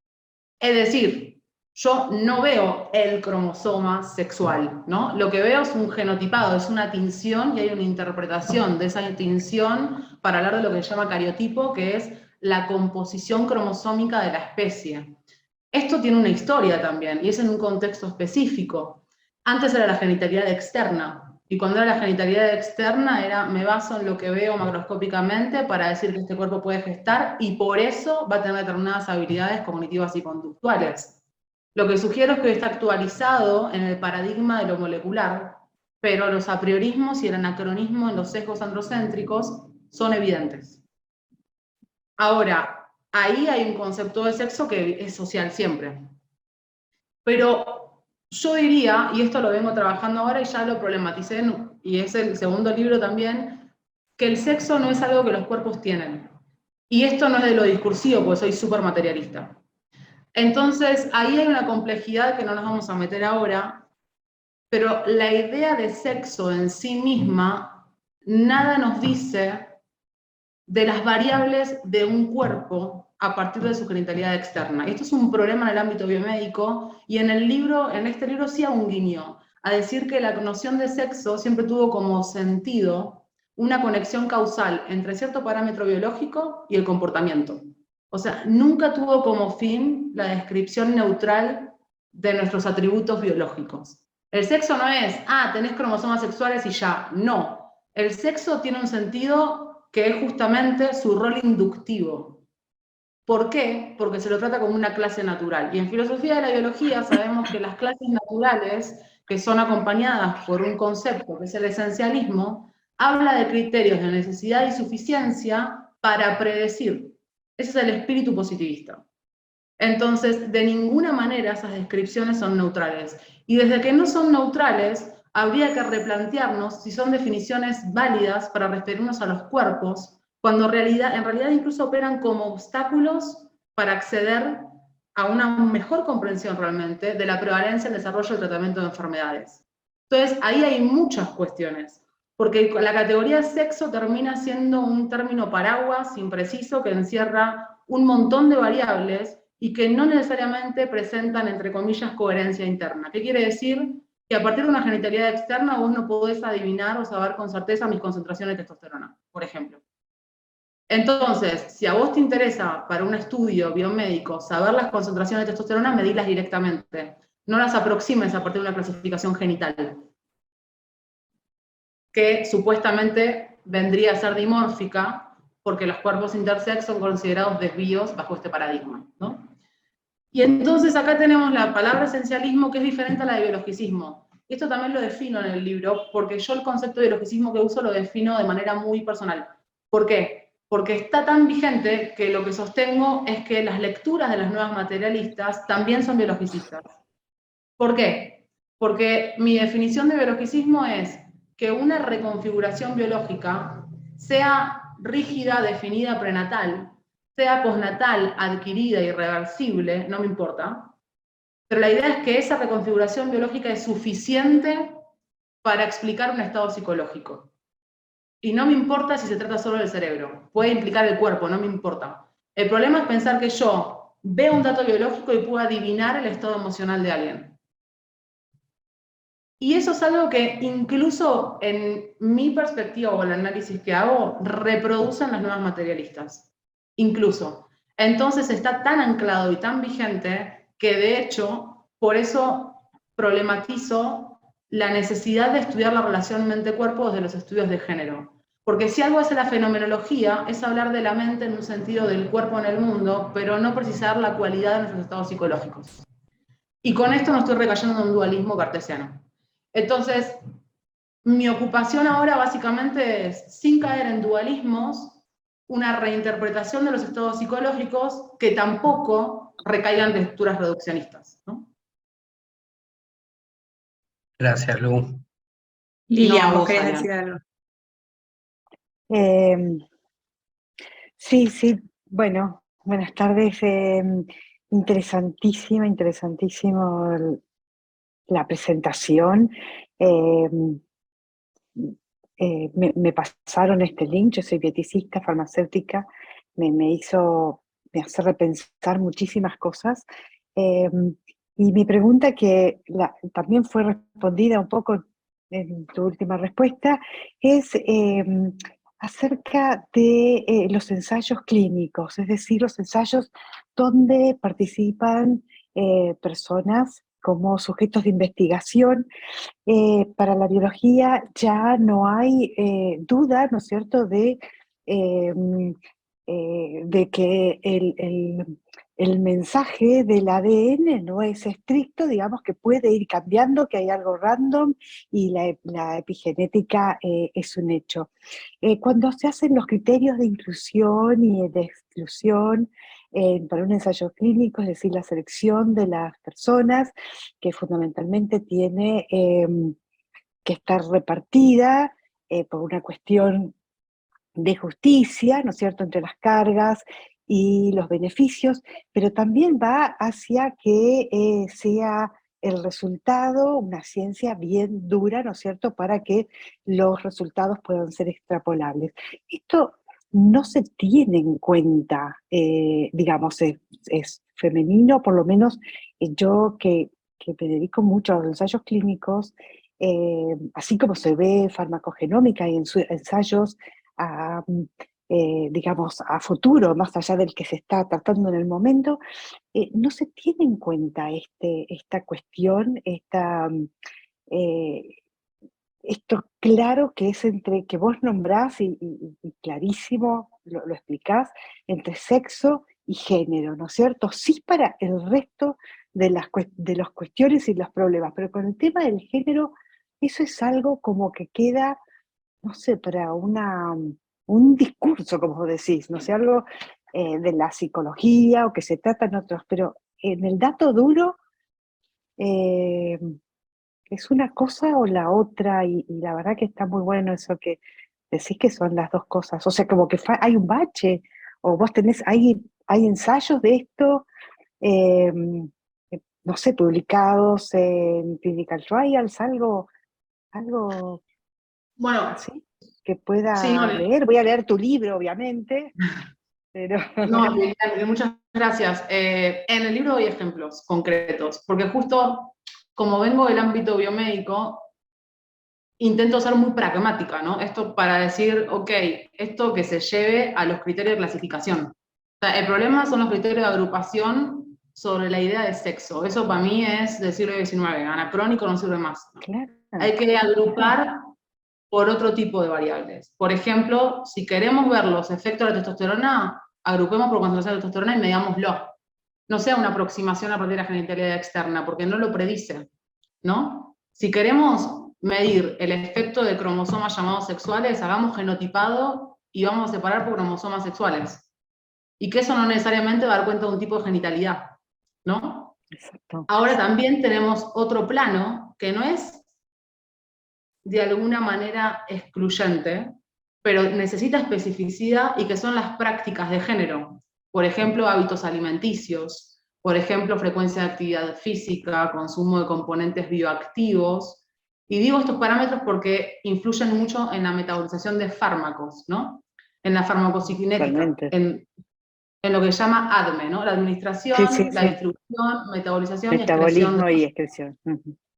Es decir, yo no veo el cromosoma sexual, ¿no? Lo que veo es un genotipado, es una tinción y hay una interpretación de esa tinción para hablar de lo que se llama cariotipo, que es la composición cromosómica de la especie. Esto tiene una historia también y es en un contexto específico. Antes era la genitalidad externa, y cuando era la genitalidad externa era me baso en lo que veo macroscópicamente para decir que este cuerpo puede gestar y por eso va a tener determinadas habilidades cognitivas y conductuales. Lo que sugiero es que hoy está actualizado en el paradigma de lo molecular, pero los apriorismos y el anacronismo en los sesgos androcéntricos son evidentes. Ahora, ahí hay un concepto de sexo que es social siempre. Pero yo diría, y esto lo vengo trabajando ahora y ya lo problematicé, y es el segundo libro también, que el sexo no es algo que los cuerpos tienen. Y esto no es de lo discursivo, porque soy súper materialista. Entonces, ahí hay una complejidad que no nos vamos a meter ahora, pero la idea de sexo en sí misma nada nos dice de las variables de un cuerpo a partir de su genitalidad externa. Esto es un problema en el ámbito biomédico y en este libro sí hago un guiño a decir que la noción de sexo siempre tuvo como sentido una conexión causal entre cierto parámetro biológico y el comportamiento. O sea, nunca tuvo como fin la descripción neutral de nuestros atributos biológicos. El sexo no es, tenés cromosomas sexuales y ya, no. El sexo tiene un sentido que es justamente su rol inductivo. ¿Por qué? Porque se lo trata como una clase natural. Y en filosofía de la biología sabemos que las clases naturales, que son acompañadas por un concepto que es el esencialismo, habla de criterios de necesidad y suficiencia para predecir. Ese es el espíritu positivista. Entonces, de ninguna manera esas descripciones son neutrales. Y desde que no son neutrales, habría que replantearnos si son definiciones válidas para referirnos a los cuerpos, cuando en realidad incluso operan como obstáculos para acceder a una mejor comprensión realmente de la prevalencia, el desarrollo y el tratamiento de enfermedades. Entonces, ahí hay muchas cuestiones, porque la categoría sexo termina siendo un término paraguas impreciso que encierra un montón de variables y que no necesariamente presentan, entre comillas, coherencia interna. ¿Qué quiere decir? Que a partir de una genitalidad externa vos no podés adivinar o saber con certeza mis concentraciones de testosterona, por ejemplo. Entonces, si a vos te interesa para un estudio biomédico saber las concentraciones de testosterona, medílas directamente. No las aproximes a partir de una clasificación genital, que supuestamente vendría a ser dimórfica, porque los cuerpos intersex son considerados desvíos bajo este paradigma, ¿no? Y entonces acá tenemos la palabra esencialismo, que es diferente a la de biologicismo. Esto también lo defino en el libro, porque yo el concepto de biologicismo que uso lo defino de manera muy personal. ¿Por qué? Porque está tan vigente que lo que sostengo es que las lecturas de las nuevas materialistas también son biologicistas. ¿Por qué? Porque mi definición de biologicismo es que una reconfiguración biológica sea rígida, definida prenatal, sea postnatal, adquirida, irreversible, no me importa, pero la idea es que esa reconfiguración biológica es suficiente para explicar un estado psicológico. Y no me importa si se trata solo del cerebro, puede implicar el cuerpo, no me importa. El problema es pensar que yo veo un dato biológico y puedo adivinar el estado emocional de alguien. Y eso es algo que incluso en mi perspectiva o el análisis que hago, reproducen las nuevas materialistas. Incluso. Entonces está tan anclado y tan vigente que de hecho, por eso problematizo la necesidad de estudiar la relación mente-cuerpo desde los estudios de género. Porque si algo hace la fenomenología es hablar de la mente en un sentido del cuerpo en el mundo, pero no precisar la cualidad de nuestros estados psicológicos. Y con esto no estoy recayendo en un dualismo cartesiano. Entonces, mi ocupación ahora básicamente es, sin caer en dualismos, una reinterpretación de los estados psicológicos que tampoco recaigan de lecturas reduccionistas, ¿no? Gracias, Lu. Lilian, No, ¿vos vos, querés Ariana. decir algo? Eh, sí, bueno, buenas tardes. Interesantísimo la presentación. Eh, me pasaron este link, yo soy bioticista farmacéutica, me hace repensar muchísimas cosas. Eh, y mi pregunta, que también fue respondida un poco en tu última respuesta, es acerca de los ensayos clínicos, es decir, los ensayos donde participan personas como sujetos de investigación. Para la biología ya no hay duda, ¿no es cierto?, eh, de que el mensaje del ADN no es estricto, digamos que puede ir cambiando, que hay algo random, y la epigenética es un hecho. Cuando se hacen los criterios de inclusión y de exclusión para un ensayo clínico, es decir, la selección de las personas, que fundamentalmente tiene que estar repartida por una cuestión de justicia, ¿no es cierto?, entre las cargas y los beneficios, pero también va hacia que sea el resultado una ciencia bien dura, ¿no es cierto?, para que los resultados puedan ser extrapolables. Esto no se tiene en cuenta, digamos, es femenino, por lo menos yo que me dedico mucho a los ensayos clínicos, así como se ve farmacogenómica y ensayos a, digamos, a futuro, más allá del que se está tratando en el momento, no se tiene en cuenta esta cuestión, eh, esto claro que es entre que vos nombrás y clarísimo lo explicás, entre sexo y género, ¿no es cierto? Sí, para el resto de las cuestiones y los problemas, pero con el tema del género, eso es algo como que queda, no sé, para un discurso, como vos decís, no sé, algo de la psicología o que se trata en otros, pero en el dato duro eh, es una cosa o la otra, y la verdad que está muy bueno eso que decís, que son las dos cosas, o sea, como que hay un bache, o vos hay ensayos de esto, eh, no sé, publicados en Clinical Trials, algo Bueno, así, que sí, no, pueda leer. Voy a leer tu libro, obviamente, Pero... No, Lilian, muchas gracias. En el libro doy ejemplos concretos, porque justo como vengo del ámbito biomédico, intento ser muy pragmática, ¿no? Esto para decir, ok, esto que se lleve a los criterios de clasificación. O sea, el problema son los criterios de agrupación sobre la idea de sexo. Eso para mí es del siglo XIX, anacrónico, no sirve más. Claro. Hay que agrupar por otro tipo de variables. Por ejemplo, si queremos ver los efectos de la testosterona, agrupemos por concentración de testosterona y mediámoslo. No sea una aproximación a partir de la genitalidad externa, porque no lo predice, ¿no? Si queremos medir el efecto de cromosomas llamados sexuales, hagamos genotipado y vamos a separar por cromosomas sexuales. Y que eso no necesariamente va a dar cuenta de un tipo de genitalidad, ¿no? Exacto. Ahora también tenemos otro plano que no es de alguna manera excluyente, pero necesita especificidad y que son las prácticas de género. Por ejemplo, hábitos alimenticios, por ejemplo, frecuencia de actividad física, consumo de componentes bioactivos. Y digo estos parámetros porque influyen mucho en la metabolización de fármacos, ¿no? En la farmacocinética, en lo que se llama ADME, ¿no? La administración, Sí, la distribución, metabolización y excreción. Metabolismo y excreción.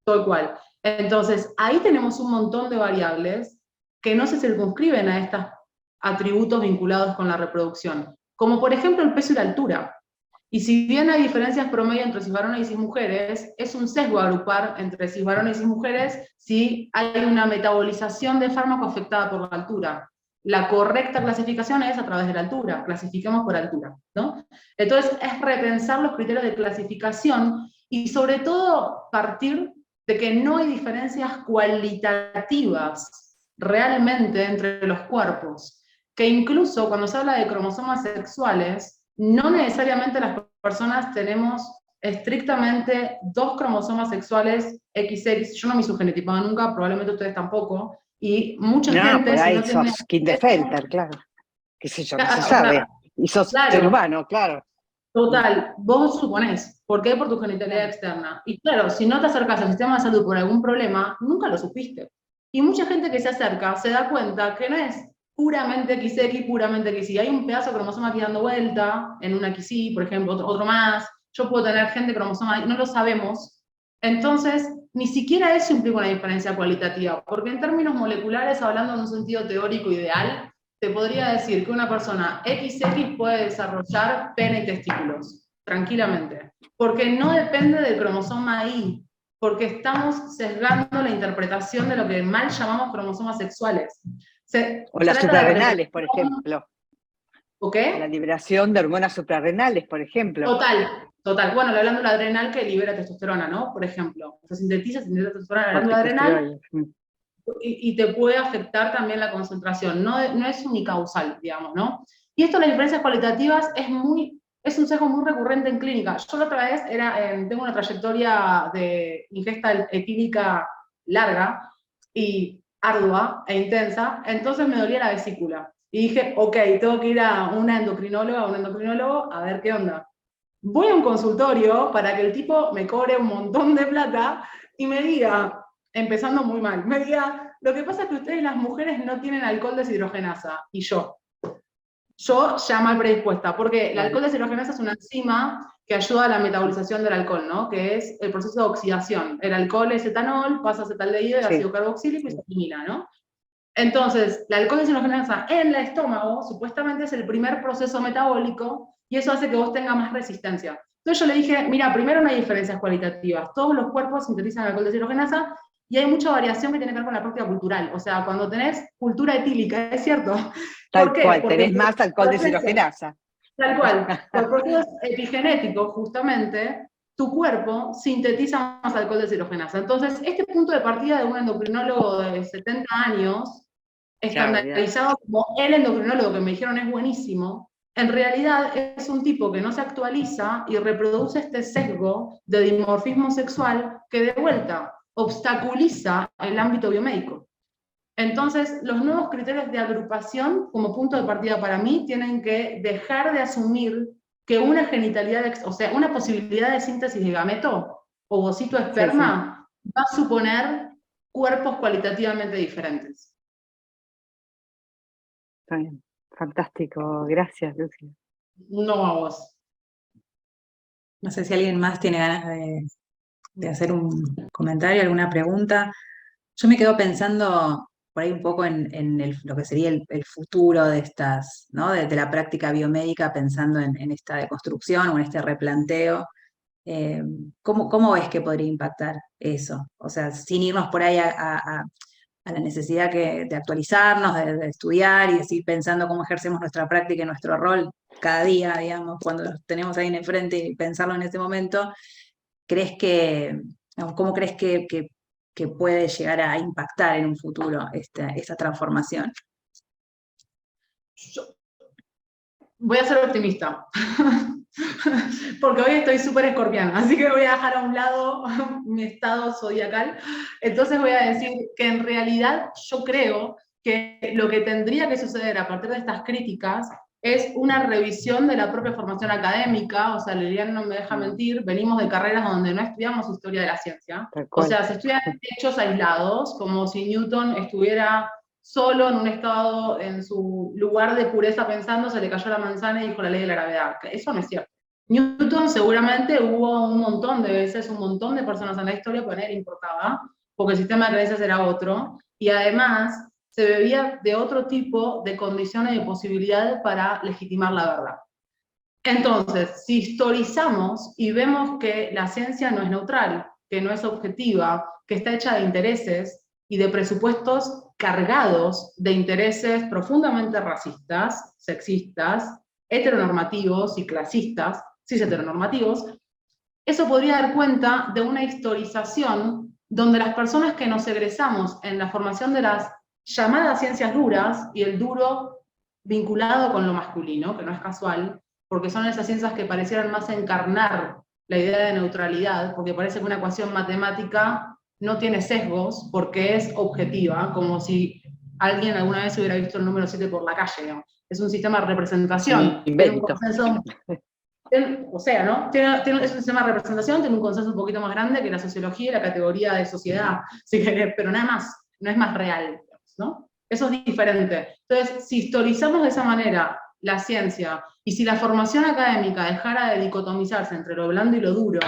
Tal cual. Entonces, ahí tenemos un montón de variables que no se circunscriben a estos atributos vinculados con la reproducción, como por ejemplo el peso y la altura. Y si bien hay diferencias promedio entre cisvarones y cismujeres, es un sesgo agrupar entre cisvarones y cismujeres si hay una metabolización de fármaco afectada por la altura. La correcta clasificación es a través de la altura, clasifiquemos por altura, ¿no? Entonces es repensar los criterios de clasificación y sobre todo partir de que no hay diferencias cualitativas realmente entre los cuerpos, que incluso cuando se habla de cromosomas sexuales, no necesariamente las personas tenemos estrictamente 2 cromosomas sexuales XX, yo no me sugenetipaba nunca, probablemente ustedes tampoco, y mucha gente... Por ahí si no sos Kindefelter, claro, qué sé yo, no se o sabe, sea, y sos claro, ser humano, claro. Total, vos suponés, ¿por qué? Por tu genitalidad externa. Y claro, si no te acercas al sistema de salud por algún problema, nunca lo supiste. Y mucha gente que se acerca se da cuenta que no es puramente XX, puramente XY. Hay un pedazo de cromosoma aquí dando vuelta, en una XY, por ejemplo, otro más. Yo puedo tener gente cromosoma, no lo sabemos. Entonces, ni siquiera eso implica una diferencia cualitativa, porque en términos moleculares, hablando en un sentido teórico ideal, te podría decir que una persona XX puede desarrollar pene y testículos, tranquilamente, porque no depende del cromosoma Y, porque estamos sesgando la interpretación de lo que mal llamamos cromosomas sexuales. O las suprarrenales, por ejemplo. ¿O qué? La liberación de hormonas suprarrenales, por ejemplo. Total. Bueno, la glándula adrenal que libera testosterona, ¿no? Por ejemplo. Se sintetiza testosterona en la glándula adrenal. Y te puede afectar también la concentración, no es unicausal, digamos, ¿no? Y esto, las diferencias cualitativas, es un sesgo muy recurrente en clínica. Yo la otra vez tengo una trayectoria de ingesta etílica larga y ardua e intensa, entonces me dolía la vesícula. Y dije, ok, tengo que ir a una endocrinóloga o un endocrinólogo a ver qué onda. Voy a un consultorio para que el tipo me cobre un montón de plata y me diga, empezando muy mal, me diga, lo que pasa es que ustedes las mujeres no tienen alcohol deshidrogenasa, y yo ya mal predispuesta, porque el alcohol deshidrogenasa es una enzima que ayuda a la metabolización del alcohol, ¿no? Que es el proceso de oxidación. El alcohol es etanol, pasa a acetaldehído y ácido carboxílico y se elimina, ¿no? Entonces, la alcohol deshidrogenasa en el estómago, supuestamente es el primer proceso metabólico, y eso hace que vos tengas más resistencia. Entonces yo le dije, mira, primero no hay diferencias cualitativas, todos los cuerpos sintetizan alcohol deshidrogenasa, y hay mucha variación que tiene que ver con la práctica cultural. O sea, cuando tenés cultura etílica, es cierto. Tal cual, tenés más alcohol deshidrogenasa. Tal cual. Por procesos epigenéticos, justamente, tu cuerpo sintetiza más alcohol deshidrogenasa. Entonces, este punto de partida de un endocrinólogo de 70 años, estandarizado como el endocrinólogo que me dijeron es buenísimo, en realidad es un tipo que no se actualiza y reproduce este sesgo de dimorfismo sexual que de vuelta obstaculiza el ámbito biomédico. Entonces, los nuevos criterios de agrupación, como punto de partida para mí, tienen que dejar de asumir que una genitalidad, o sea, una posibilidad de síntesis de gameto, ovocito, esperma, va a suponer cuerpos cualitativamente diferentes. Está bien. Fantástico, gracias, Lucia. No a vos. No sé si alguien más tiene ganas de hacer un comentario, alguna pregunta. Yo me quedo pensando por ahí un poco en lo que sería el futuro de estas, ¿no? De la práctica biomédica, pensando en esta deconstrucción o en este replanteo. Eh, ¿cómo ves que podría impactar eso? O sea, sin irnos por ahí a la necesidad de actualizarnos, de estudiar y de seguir pensando cómo ejercemos nuestra práctica y nuestro rol cada día, digamos, cuando los tenemos ahí en el frente y pensarlo en ese momento. Digamos, ¿cómo crees que puede llegar a impactar en un futuro esta transformación? Yo voy a ser optimista, porque hoy estoy súper escorpiana, así que voy a dejar a un lado mi estado zodiacal. Entonces voy a decir que en realidad yo creo que lo que tendría que suceder a partir de estas críticas es una revisión de la propia formación académica. O sea, Liliana no me deja mentir, venimos de carreras donde no estudiamos historia de la ciencia. O sea, se estudian hechos aislados, como si Newton estuviera solo en un estado, en su lugar de pureza pensando, se le cayó la manzana y dijo la ley de la gravedad. Eso no es cierto. Newton seguramente hubo un montón de veces, un montón de personas en la historia, pero a nadie le importaba, porque el sistema de creencias era otro, y además se bebía de otro tipo de condiciones y posibilidades para legitimar la verdad. Entonces, si historizamos y vemos que la ciencia no es neutral, que no es objetiva, que está hecha de intereses y de presupuestos cargados de intereses profundamente racistas, sexistas, heteronormativos y clasistas, cis heteronormativos, eso podría dar cuenta de una historización donde las personas que nos egresamos en la formación de las llamadas ciencias duras, y el duro vinculado con lo masculino, que no es casual, porque son esas ciencias que parecieran más encarnar la idea de neutralidad, porque parece que una ecuación matemática no tiene sesgos, porque es objetiva, como si alguien alguna vez hubiera visto el número 7 por la calle, ¿no? Es un sistema de representación, tiene un consenso, o sea, ¿no? Es un sistema de representación, tiene un consenso un poquito más grande que la sociología y la categoría de sociedad, si querés, pero nada más, no es más real, ¿no? Eso es diferente. Entonces, si historizamos de esa manera la ciencia, y si la formación académica dejara de dicotomizarse entre lo blando y lo duro,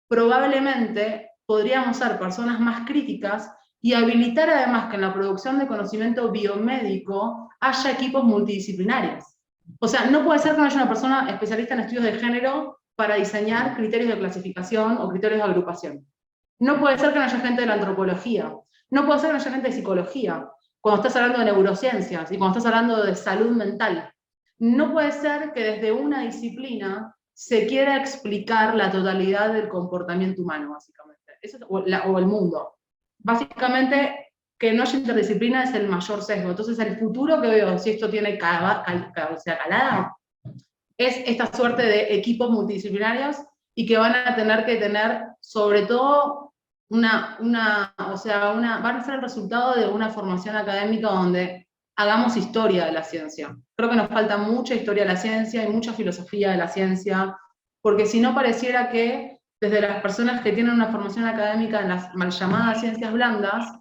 probablemente podríamos ser personas más críticas y habilitar además que en la producción de conocimiento biomédico haya equipos multidisciplinarios. O sea, no puede ser que no haya una persona especialista en estudios de género para diseñar criterios de clasificación o criterios de agrupación. No puede ser que no haya gente de la antropología. No puede ser que no haya gente de psicología. Cuando estás hablando de neurociencias y cuando estás hablando de salud mental. No puede ser que desde una disciplina se quiera explicar la totalidad del comportamiento humano, básicamente. Eso es, o el mundo. Básicamente, que no haya interdisciplina es el mayor sesgo. Entonces, el futuro que veo, si esto tiene calada, es esta suerte de equipos multidisciplinarios y que van a tener que tener, sobre todo, van a ser el resultado de una formación académica donde hagamos historia de la ciencia. Creo que nos falta mucha historia de la ciencia y mucha filosofía de la ciencia, porque si no pareciera que desde las personas que tienen una formación académica en las mal llamadas ciencias blandas,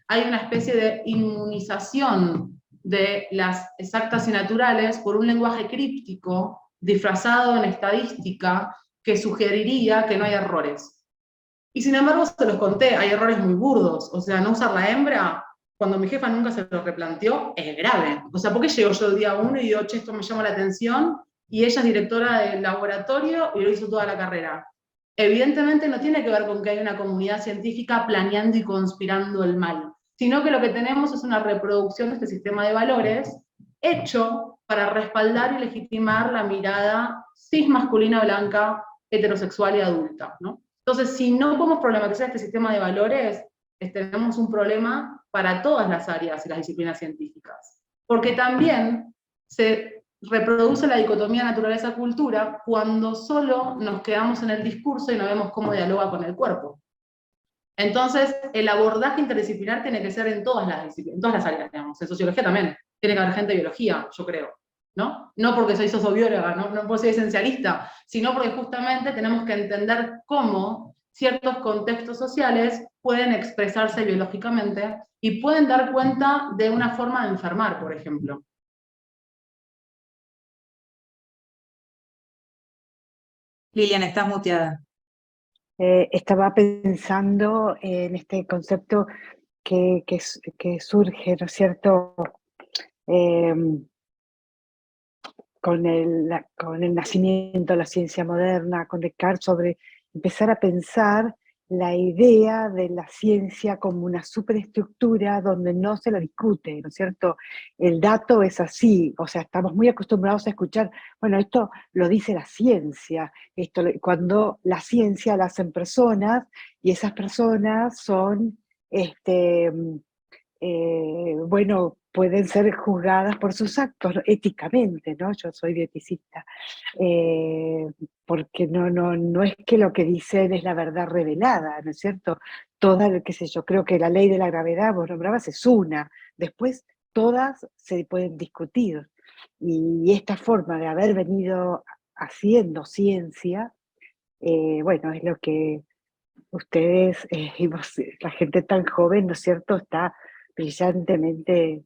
hay una especie de inmunización de las exactas y naturales por un lenguaje críptico, disfrazado en estadística, que sugeriría que no hay errores. Y sin embargo, se los conté, hay errores muy burdos. O sea, no usar la hembra, cuando mi jefa nunca se lo replanteó, es grave. O sea, ¿por qué llego yo el día 1 y digo, che, esto me llama la atención? Y ella es directora del laboratorio y lo hizo toda la carrera. Evidentemente no tiene que ver con que hay una comunidad científica planeando y conspirando el mal, sino que lo que tenemos es una reproducción de este sistema de valores hecho para respaldar y legitimar la mirada cis masculina, blanca, heterosexual y adulta, ¿no? Entonces, si no podemos problematizar este sistema de valores, tenemos un problema para todas las áreas y las disciplinas científicas. Porque también se reproduce la dicotomía naturaleza-cultura cuando solo nos quedamos en el discurso y no vemos cómo dialoga con el cuerpo. Entonces, el abordaje interdisciplinar tiene que ser en todas las disciplinas, en todas las áreas, digamos. En sociología también tiene que haber gente de biología, yo creo. ¿No? No porque soy sociobióloga, no porque soy esencialista, sino porque justamente tenemos que entender cómo ciertos contextos sociales pueden expresarse biológicamente y pueden dar cuenta de una forma de enfermar, por ejemplo. Lilian, estás muteada. Estaba pensando en este concepto que surge, ¿no es cierto?, con el nacimiento de la ciencia moderna, con Descartes, sobre empezar a pensar la idea de la ciencia como una superestructura donde no se la discute, ¿no es cierto? El dato es así, o sea, estamos muy acostumbrados a escuchar, bueno, esto lo dice la ciencia, cuando la ciencia la hacen personas, y esas personas son, bueno, pueden ser juzgadas por sus actos, ¿no?, éticamente, ¿no? Yo soy bioeticista, porque no es que lo que dicen es la verdad revelada, ¿no es cierto? Qué sé yo, creo que la ley de la gravedad, vos nombrabas, es una, después todas se pueden discutir, y esta forma de haber venido haciendo ciencia, bueno, es lo que ustedes, la gente tan joven, ¿no es cierto?, está brillantemente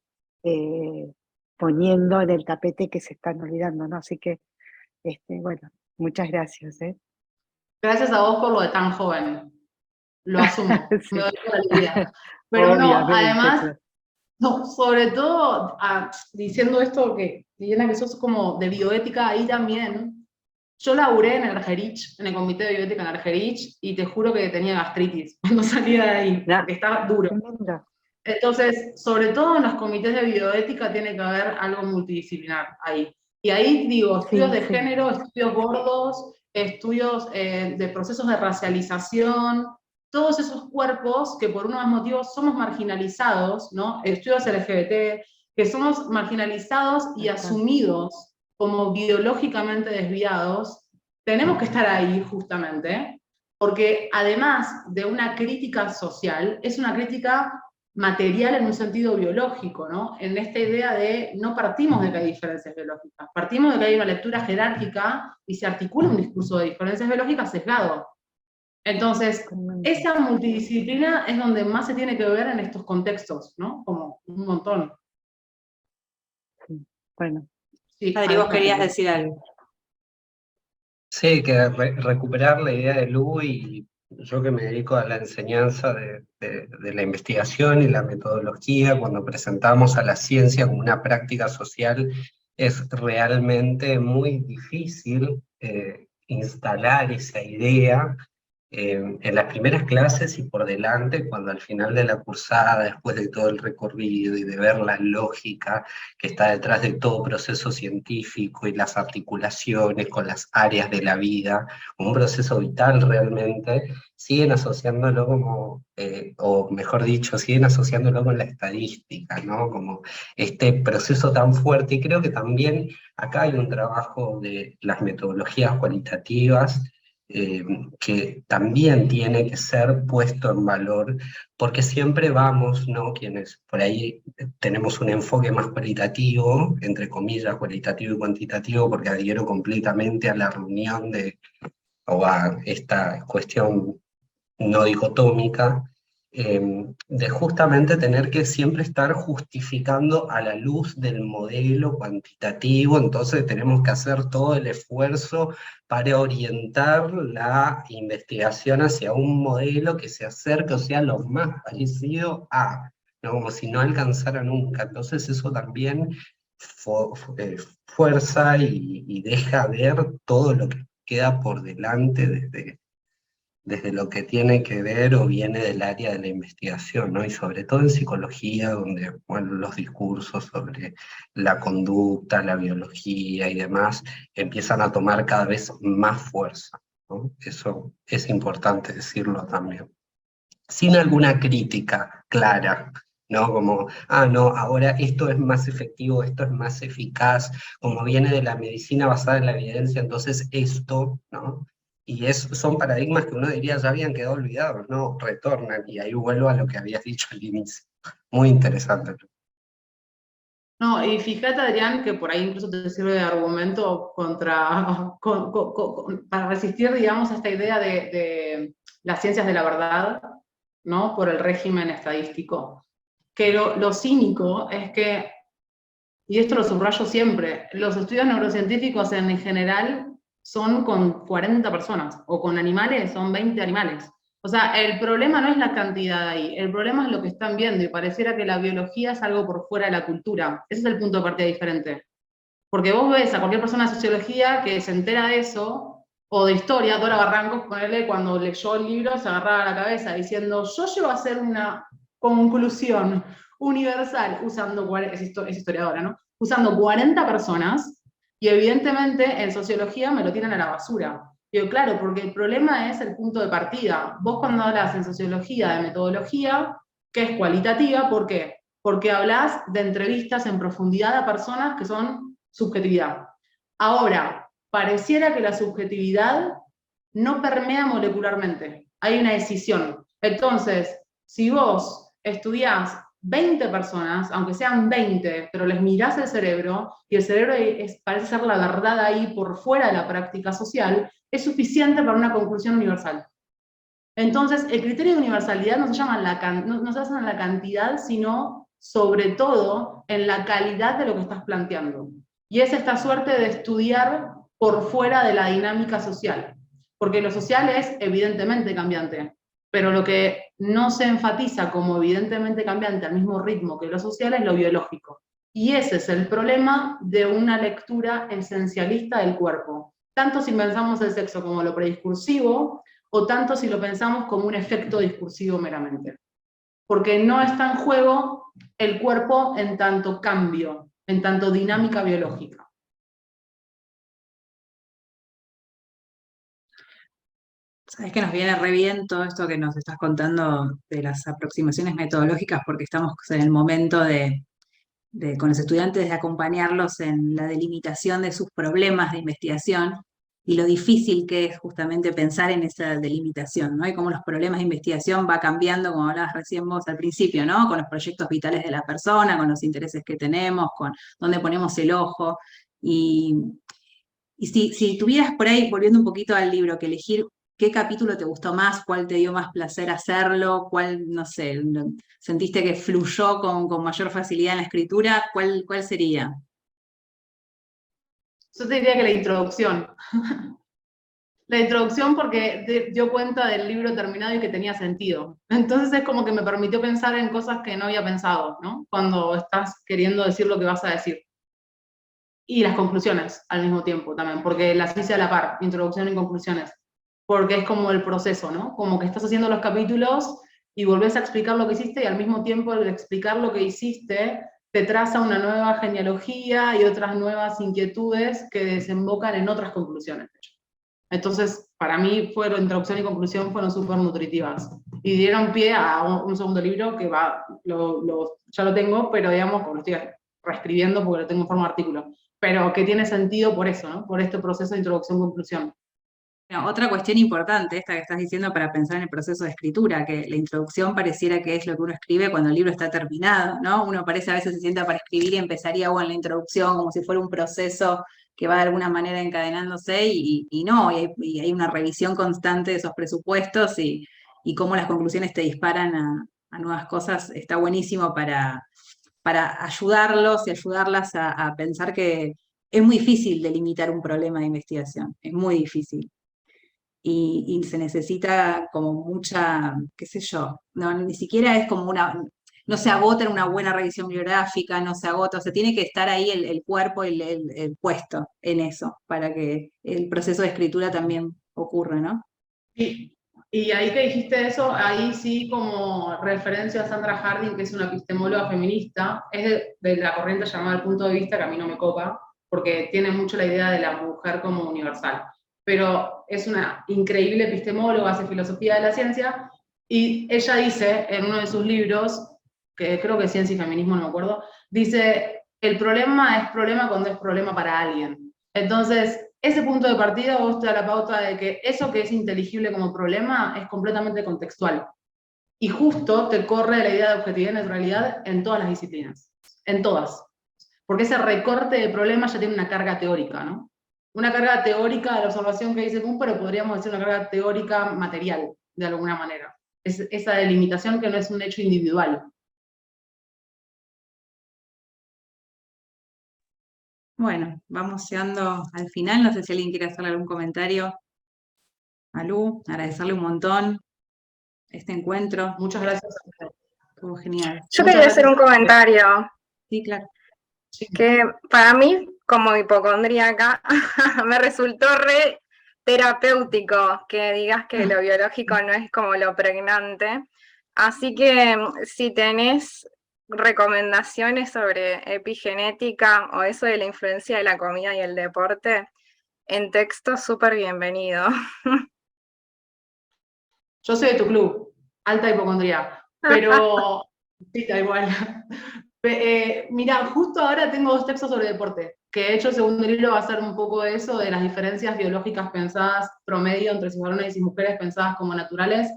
poniendo en el tapete que se están olvidando, ¿no? Así que, bueno, muchas gracias, ¿eh? Gracias a vos por lo de tan joven. Lo asumo, Sí. me doy por aludida. Pero no, Obviamente, además, claro. no, sobre todo diciendo esto que, Liliana, que sos como de bioética ahí también. Yo laburé en el Argerich, en el comité de bioética en el Argerich, y te juro que tenía gastritis cuando salía de ahí, No, porque estaba duro. tremendo. Entonces, sobre todo en los comités de bioética tiene que haber algo multidisciplinar ahí. Y ahí digo, estudios Sí, de sí, género, estudios gordos, estudios de procesos de racialización, todos esos cuerpos que por unos motivos somos marginalizados, ¿no? Estudios LGBT, que somos marginalizados y tal cual. asumidos como biológicamente desviados, tenemos que estar ahí justamente, porque además de una crítica social, es una crítica material en un sentido biológico, ¿no? En esta idea de no partimos de que hay diferencias biológicas, partimos de que hay una lectura jerárquica y se articula un discurso de diferencias biológicas sesgado. Entonces, Tremendo. esa multidisciplina es donde más se tiene que ver en estos contextos, ¿no? Como un montón. Sí. Bueno, Sí, Adri, vos adelante. querías decir algo. Sí, que recuperar la idea de Lu, y yo que me dedico a la enseñanza de la investigación y la metodología, cuando presentamos a la ciencia como una práctica social, es realmente muy difícil instalar esa idea en las primeras clases y por delante, cuando al final de la cursada, después de todo el recorrido y de ver la lógica que está detrás de todo proceso científico y las articulaciones con las áreas de la vida, un proceso vital realmente, siguen asociándolo como, o mejor dicho, siguen asociándolo con la estadística, ¿no? Como este proceso tan fuerte. Y creo que también acá hay un trabajo de las metodologías cualitativas, que también tiene que ser puesto en valor, porque siempre vamos, ¿no? Quienes por ahí tenemos un enfoque más cualitativo, entre comillas, cualitativo y cuantitativo, porque adhiero completamente a la reunión o a esta cuestión no dicotómica, de justamente tener que siempre estar justificando a la luz del modelo cuantitativo. Entonces tenemos que hacer todo el esfuerzo para orientar la investigación hacia un modelo que se acerque, o sea, lo más parecido a, ¿no? Como si no alcanzara nunca. Entonces eso también fuerza y deja ver todo lo que queda por delante desde lo que tiene que ver o viene del área de la investigación, ¿no? Y sobre todo en psicología, donde, bueno, los discursos sobre la conducta, la biología y demás empiezan a tomar cada vez más fuerza, ¿no? Eso es importante decirlo también. Sin alguna crítica clara, ¿no? Como, no, ahora esto es más efectivo, esto es más eficaz, como viene de la medicina basada en la evidencia, entonces esto, ¿no? Y son paradigmas que uno diría ya habían quedado olvidados, ¿no? Retornan, y ahí vuelvo a lo que habías dicho al inicio. Muy interesante. No, y fíjate, Adrián, que por ahí incluso te sirve de argumento para resistir, digamos, a esta idea de las ciencias de la verdad, ¿no? Por el régimen estadístico. Que lo cínico es que, y esto lo subrayo siempre, los estudios neurocientíficos en general son con 40 personas, o con animales son 20 animales. O sea, el problema no es la cantidad ahí, el problema es lo que están viendo, y pareciera que la biología es algo por fuera de la cultura. Ese es el punto de partida diferente. Porque vos ves a cualquier persona de sociología que se entera de eso, o de historia, Dora Barrancos, ponerle, cuando leyó el libro, se agarraba la cabeza diciendo, yo llego a hacer una conclusión universal, usando, es historiadora, ¿no? Usando 40 personas, y evidentemente en sociología me lo tiran a la basura. Digo, claro, porque el problema es el punto de partida. Vos cuando hablas en sociología de metodología, que es cualitativa, ¿por qué? Porque hablas de entrevistas en profundidad a personas que son subjetividad. Ahora, pareciera que la subjetividad no permea molecularmente, hay una decisión. Entonces, si vos estudiás 20 personas, aunque sean 20, pero les mirás el cerebro, y el cerebro parece ser la verdad ahí por fuera de la práctica social, es suficiente para una conclusión universal. Entonces, el criterio de universalidad no se basa en la cantidad, sino sobre todo en la calidad de lo que estás planteando. Y es esta suerte de estudiar por fuera de la dinámica social. Porque lo social es evidentemente cambiante, pero lo que no se enfatiza como evidentemente cambiante al mismo ritmo que lo social es lo biológico. Y ese es el problema de una lectura esencialista del cuerpo. Tanto si pensamos el sexo como lo prediscursivo, o tanto si lo pensamos como un efecto discursivo meramente. Porque no está en juego el cuerpo en tanto cambio, en tanto dinámica biológica. Sabes que nos viene re bien todo esto que nos estás contando de las aproximaciones metodológicas, porque estamos en el momento con los estudiantes de acompañarlos en la delimitación de sus problemas de investigación y lo difícil que es justamente pensar en esa delimitación, ¿no? Y cómo los problemas de investigación va cambiando, como hablabas recién vos al principio, ¿no? Con los proyectos vitales de la persona, con los intereses que tenemos, con dónde ponemos el ojo. Y si tuvieras por ahí, volviendo un poquito al libro, que elegir qué capítulo te gustó más, cuál te dio más placer hacerlo, cuál, no sé, sentiste que fluyó con mayor facilidad en la escritura, ¿cuál sería? Yo te diría que la introducción. La introducción porque dio cuenta del libro terminado y que tenía sentido. Entonces es como que me permitió pensar en cosas que no había pensado, ¿no? Cuando estás queriendo decir lo que vas a decir. Y las conclusiones al mismo tiempo también, porque las hice a la par, introducción y conclusiones. Porque es como el proceso, ¿no? Como que estás haciendo los capítulos y volvés a explicar lo que hiciste, y al mismo tiempo el explicar lo que hiciste te traza una nueva genealogía y otras nuevas inquietudes que desembocan en otras conclusiones. Entonces, para mí, introducción y conclusión fueron súper nutritivas. Y dieron pie a un segundo libro que ya lo tengo, pero digamos, lo estoy reescribiendo porque lo tengo en forma de artículo. Pero que tiene sentido por eso, ¿no? Por este proceso de introducción-conclusión. Bueno, otra cuestión importante, esta que estás diciendo para pensar en el proceso de escritura, que la introducción pareciera que es lo que uno escribe cuando el libro está terminado, ¿no? Uno parece a veces se sienta para escribir y empezaría en la introducción como si fuera un proceso que va de alguna manera encadenándose y no, y hay una revisión constante de esos presupuestos y cómo las conclusiones te disparan a nuevas cosas, está buenísimo para ayudarlos y ayudarlas a pensar que es muy difícil delimitar un problema de investigación, es muy difícil. Y se necesita como mucha, qué sé yo, no, ni siquiera es como no se agota en una buena revisión bibliográfica, no se agota, o sea, tiene que estar ahí el cuerpo y el puesto en eso, para que el proceso de escritura también ocurra, ¿no? Y ahí que dijiste eso, ahí sí como referencia a Sandra Harding, que es una epistemóloga feminista, es de la corriente llamada el punto de vista, que a mí no me copa, porque tiene mucho la idea de la mujer como universal. Pero es una increíble epistemóloga, hace filosofía de la ciencia, y ella dice en uno de sus libros, que creo que es Ciencia y Feminismo, no me acuerdo, dice, el problema es problema cuando es problema para alguien. Entonces, ese punto de partida vos te da la pauta de que eso que es inteligible como problema es completamente contextual. Y justo te corre la idea de objetividad y neutralidad en todas las disciplinas. En todas. Porque ese recorte de problema ya tiene una carga teórica, ¿no? Una carga teórica de la observación que dice Kuhn, pero podríamos decir una carga teórica material, de alguna manera. Es esa delimitación que no es un hecho individual. Bueno, vamos llegando al final. No sé si alguien quiere hacerle algún comentario. A Lu, agradecerle un montón este encuentro. Muchas gracias a ustedes. Estuvo genial. Yo Muchas quería hacer un gracias. comentario, Sí, claro. Sí. que para mí, como hipocondríaca, me resultó re terapéutico que digas que lo biológico no es como lo pregnante. Así que si tenés recomendaciones sobre epigenética o eso de la influencia de la comida y el deporte, en texto súper bienvenido. Yo soy de tu club, alta hipocondría, pero sí, da igual. Mira, justo ahora tengo 2 textos sobre deporte, que de hecho el segundo libro va a ser un poco de eso, de las diferencias biológicas pensadas promedio entre varones y mujeres pensadas como naturales,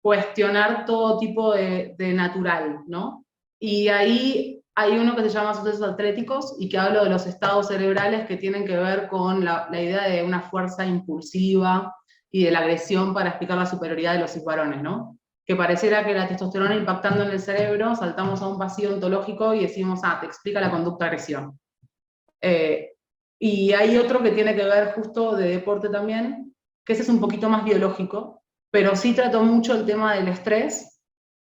cuestionar todo tipo de natural, ¿no? Y ahí hay uno que se llama Sucesos Atléticos y que hablo de los estados cerebrales que tienen que ver con la idea de una fuerza impulsiva y de la agresión para explicar la superioridad de los varones, ¿no? Que pareciera que la testosterona impactando en el cerebro, saltamos a un vacío ontológico y decimos, te explica la conducta agresión. Y hay otro que tiene que ver justo de deporte también, que ese es un poquito más biológico, pero sí trató mucho el tema del estrés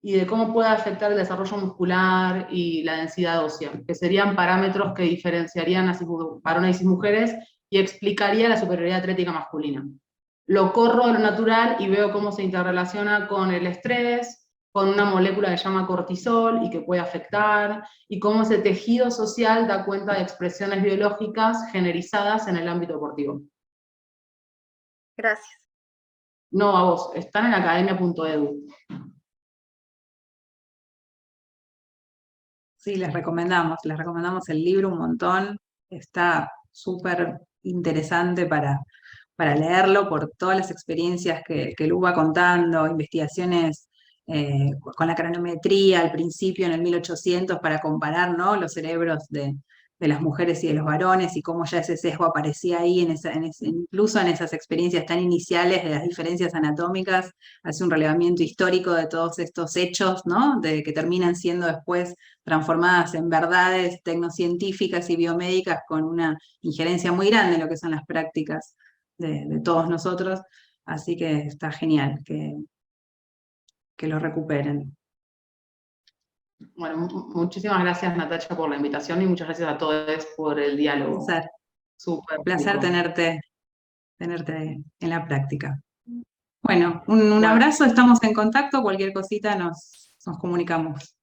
y de cómo puede afectar el desarrollo muscular y la densidad ósea, que serían parámetros que diferenciarían a varones y mujeres y explicaría la superioridad atlética masculina. Lo corro de lo natural y veo cómo se interrelaciona con el estrés, con una molécula que se llama cortisol y que puede afectar, y cómo ese tejido social da cuenta de expresiones biológicas generizadas en el ámbito deportivo. Gracias. No, a vos, están en academia.edu. Sí, les recomendamos el libro un montón. Está súper interesante para leerlo por todas las experiencias que Lu va contando, investigaciones con la cronometría al principio en el 1800 para comparar, ¿no?, los cerebros de las mujeres y de los varones y cómo ya ese sesgo aparecía ahí incluso en esas experiencias tan iniciales de las diferencias anatómicas. Hace un relevamiento histórico de todos estos hechos, ¿no?, de que terminan siendo después transformadas en verdades tecnocientíficas y biomédicas con una injerencia muy grande en lo que son las prácticas de todos nosotros, así que está genial que lo recuperen. Bueno, muchísimas gracias Natacha por la invitación y muchas gracias a todos por el diálogo. Un placer tenerte en la práctica. Bueno, un Bueno. abrazo, estamos en contacto, cualquier cosita nos comunicamos.